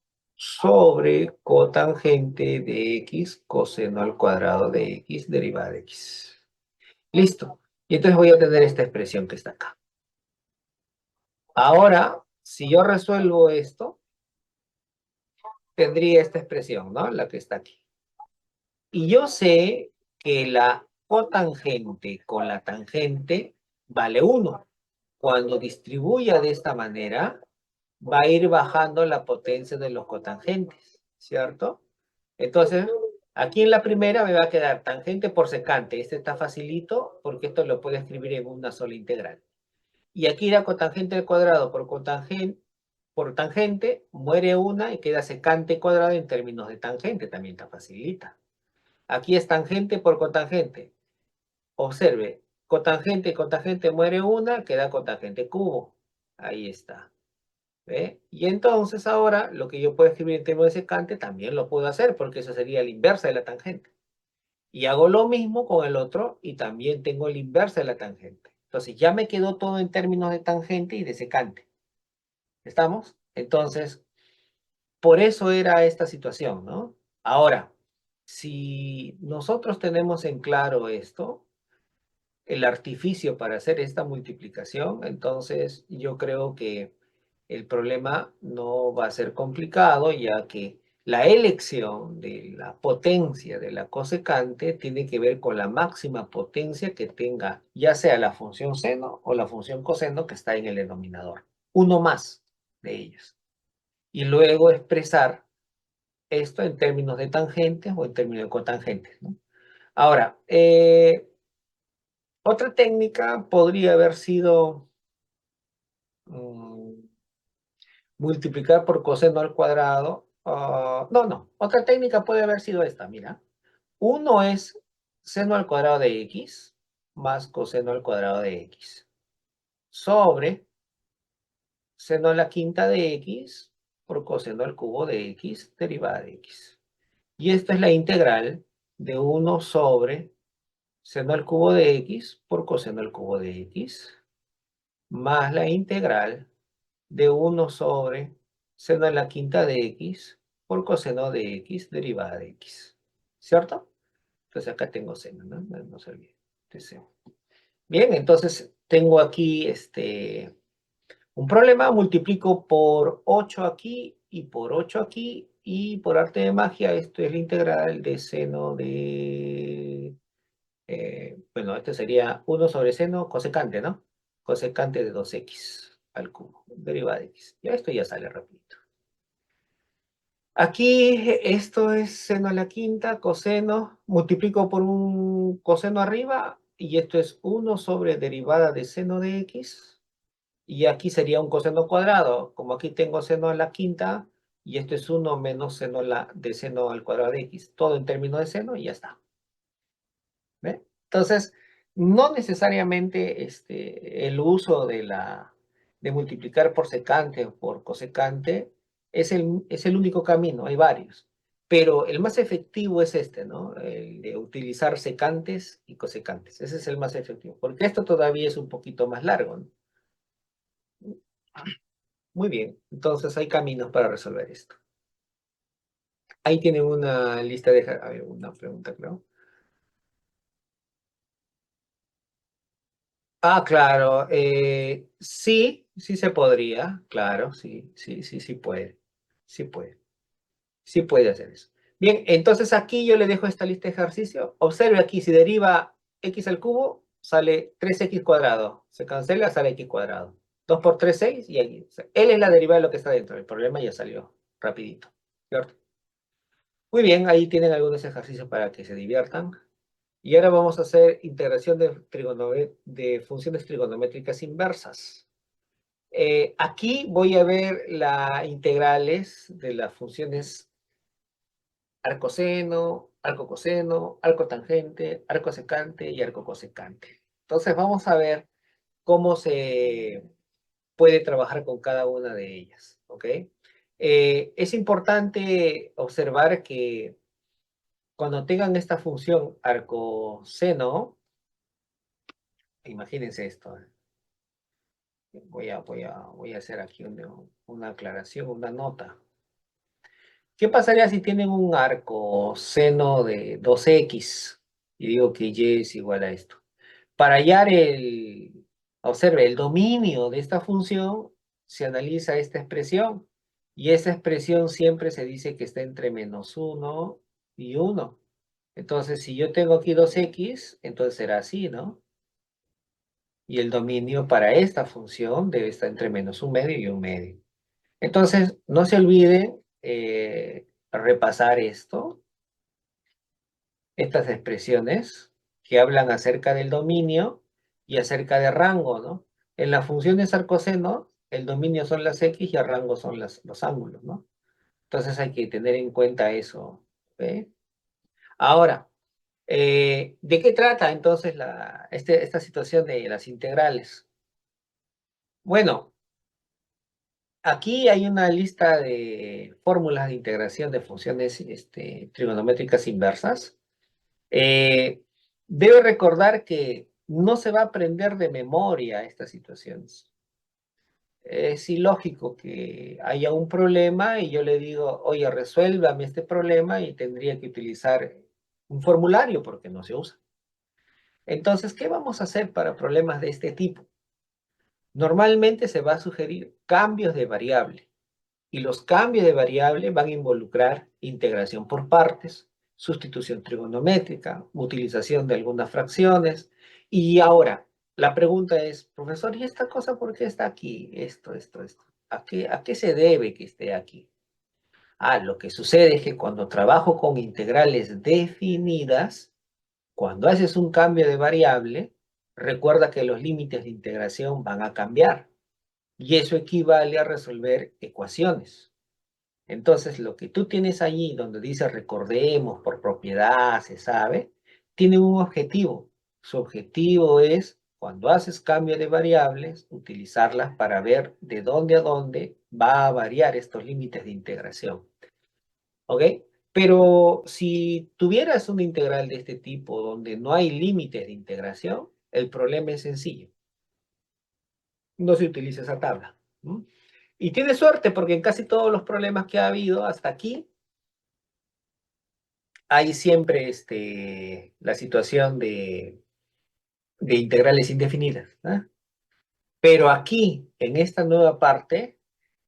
sobre cotangente de x coseno al cuadrado de x derivada de x. Listo. Y entonces voy a tener esta expresión que está acá. Ahora, si yo resuelvo esto, tendría esta expresión, ¿no? La que está aquí. Y yo sé que la cotangente con la tangente vale 1. Cuando distribuya de esta manera, va a ir bajando la potencia de los cotangentes, ¿cierto? Entonces, aquí en la primera me va a quedar tangente por secante. Este está facilito porque esto lo puedo escribir en una sola integral. Y aquí la cotangente al cuadrado por tangente muere una y queda secante cuadrado en términos de tangente. También está facilita. Aquí es tangente por cotangente. Observe, cotangente y cotangente muere una, queda cotangente cubo. Ahí está. ¿Ve? Y entonces ahora lo que yo puedo escribir en términos de secante también lo puedo hacer porque eso sería la inversa de la tangente. Y hago lo mismo con el otro y también tengo la inversa de la tangente. Entonces ya me quedó todo en términos de tangente y de secante. ¿Estamos? Entonces, por eso era esta situación, ¿no? Ahora, si nosotros tenemos en claro esto, el artificio para hacer esta multiplicación, entonces yo creo que el problema no va a ser complicado, ya que la elección de la potencia de la cosecante tiene que ver con la máxima potencia que tenga, ya sea la función seno o la función coseno que está en el denominador. Uno más de ellos. Y luego expresar esto en términos de tangentes o en términos de cotangentes, ¿no? Ahora, otra técnica podría haber sido mm, multiplicar por coseno al cuadrado. No. Otra técnica puede haber sido esta, mira. Uno es seno al cuadrado de x más coseno al cuadrado de x sobre seno a la quinta de x por coseno al cubo de x derivada de x. Y esta es la integral de uno sobre seno al cubo de x por coseno al cubo de x más la integral de uno sobre seno a la quinta de x por coseno de x derivada de x. ¿Cierto? Entonces acá tengo seno, ¿no? No se olvide. Bien, entonces tengo aquí un problema. Multiplico por 8 aquí y por 8 aquí. Y por arte de magia, esto es la integral de seno de... bueno, este sería 1 sobre seno cosecante, ¿no? Cosecante de 2x al cubo, derivada de x. Ya esto ya sale rapidito. Aquí esto es seno a la quinta, coseno, multiplico por un coseno arriba y esto es 1 sobre derivada de seno de x, y aquí sería un coseno cuadrado. Como aquí tengo seno a la quinta, y esto es 1 menos de seno al cuadrado de x. Todo en términos de seno y ya está. ¿Ve? Entonces, no necesariamente el uso de multiplicar por secante o por cosecante es el único camino, hay varios. Pero el más efectivo es este, ¿no? El de utilizar secantes y cosecantes. Ese es el más efectivo, porque esto todavía es un poquito más largo, ¿no? Muy bien, entonces hay caminos para resolver esto. Ahí tienen una lista de... A ver, una pregunta, creo. Ah, claro. Sí, sí se podría. Claro, sí, sí, sí, sí puede. Sí puede. Sí puede hacer eso. Bien, entonces aquí yo le dejo esta lista de ejercicio. Observe aquí, si deriva x al cubo, sale 3x cuadrado. Se cancela, sale x cuadrado. 2 por 3, 6 y aquí. O sea, L es la derivada de lo que está dentro. El problema ya salió rapidito. ¿Cierto? Muy bien, ahí tienen algunos ejercicios para que se diviertan. Y ahora vamos a hacer integración de funciones trigonométricas inversas. Aquí voy a ver las integrales de las funciones arcoseno, arcocoseno, arcotangente, arcosecante y arcocosecante. Entonces vamos a ver cómo se puede trabajar con cada una de ellas, ¿ok? Es importante observar que cuando tengan esta función arcoseno, imagínense esto. Voy a hacer aquí una aclaración, una nota. ¿Qué pasaría si tienen un arco seno de 2x? Y digo que y es igual a esto. Para hallar observe, el dominio de esta función, se analiza esta expresión. Y esta expresión siempre se dice que está entre -1 y 1. Entonces, si yo tengo aquí 2x, entonces será así, ¿no? Y el dominio para esta función debe estar entre -1/2 y 1/2. Entonces, no se olviden repasar estas expresiones que hablan acerca del dominio y acerca de rango, ¿no? En las funciones arcoseno, el dominio son las x y el rango son los ángulos, ¿no? Entonces hay que tener en cuenta eso. ¿Ok? Ahora, ¿de qué trata entonces esta situación de las integrales? Bueno, aquí hay una lista de fórmulas de integración de funciones trigonométricas inversas. Eh, Debe recordar que no se va a aprender de memoria estas situaciones. Es ilógico que haya un problema y yo le digo, oye, resuélvame este problema y tendría que utilizar un formulario porque no se usa. Entonces, ¿qué vamos a hacer para problemas de este tipo? Normalmente se va a sugerir cambios de variable. Y los cambios de variable van a involucrar integración por partes, sustitución trigonométrica, utilización de algunas fracciones. Y ahora, la pregunta es, profesor, ¿y esta cosa por qué está aquí? Esto. A qué se debe que esté aquí? Ah, lo que sucede es que cuando trabajo con integrales definidas, cuando haces un cambio de variable, recuerda que los límites de integración van a cambiar. Y eso equivale a resolver ecuaciones. Entonces, lo que tú tienes allí, donde dice recordemos por propiedad, se sabe, tiene un objetivo. Su objetivo es, cuando haces cambio de variables, utilizarlas para ver de dónde a dónde va a variar estos límites de integración. ¿Ok? Pero si tuvieras una integral de este tipo donde no hay límites de integración, el problema es sencillo. No se utiliza esa tabla. ¿Mm? Y tiene suerte porque en casi todos los problemas que ha habido hasta aquí, hay siempre la situación de integrales indefinidas, ¿ah? Pero aquí, en esta nueva parte,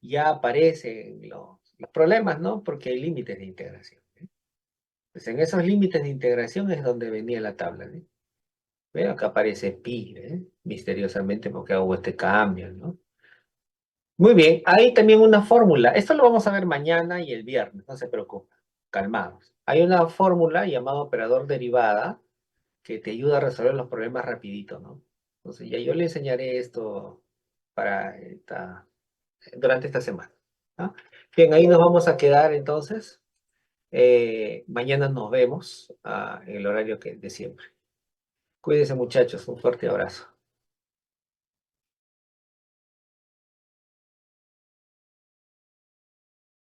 ya aparecen los problemas, ¿no? Porque hay límites de integración. ¿Eh? Pues en esos límites de integración es donde venía la tabla, ¿eh? Veo acá aparece pi, ¿eh? Misteriosamente porque hago este cambio, ¿no? Muy bien, hay también una fórmula. Esto lo vamos a ver mañana y el viernes, no se preocupen, calmados. Hay una fórmula llamada operador derivada que te ayuda a resolver los problemas rapidito, ¿no? Entonces ya yo le enseñaré esto para durante esta semana, ¿no? Bien, ahí nos vamos a quedar entonces. Mañana nos vemos en el horario de siempre. Cuídense muchachos, un fuerte abrazo.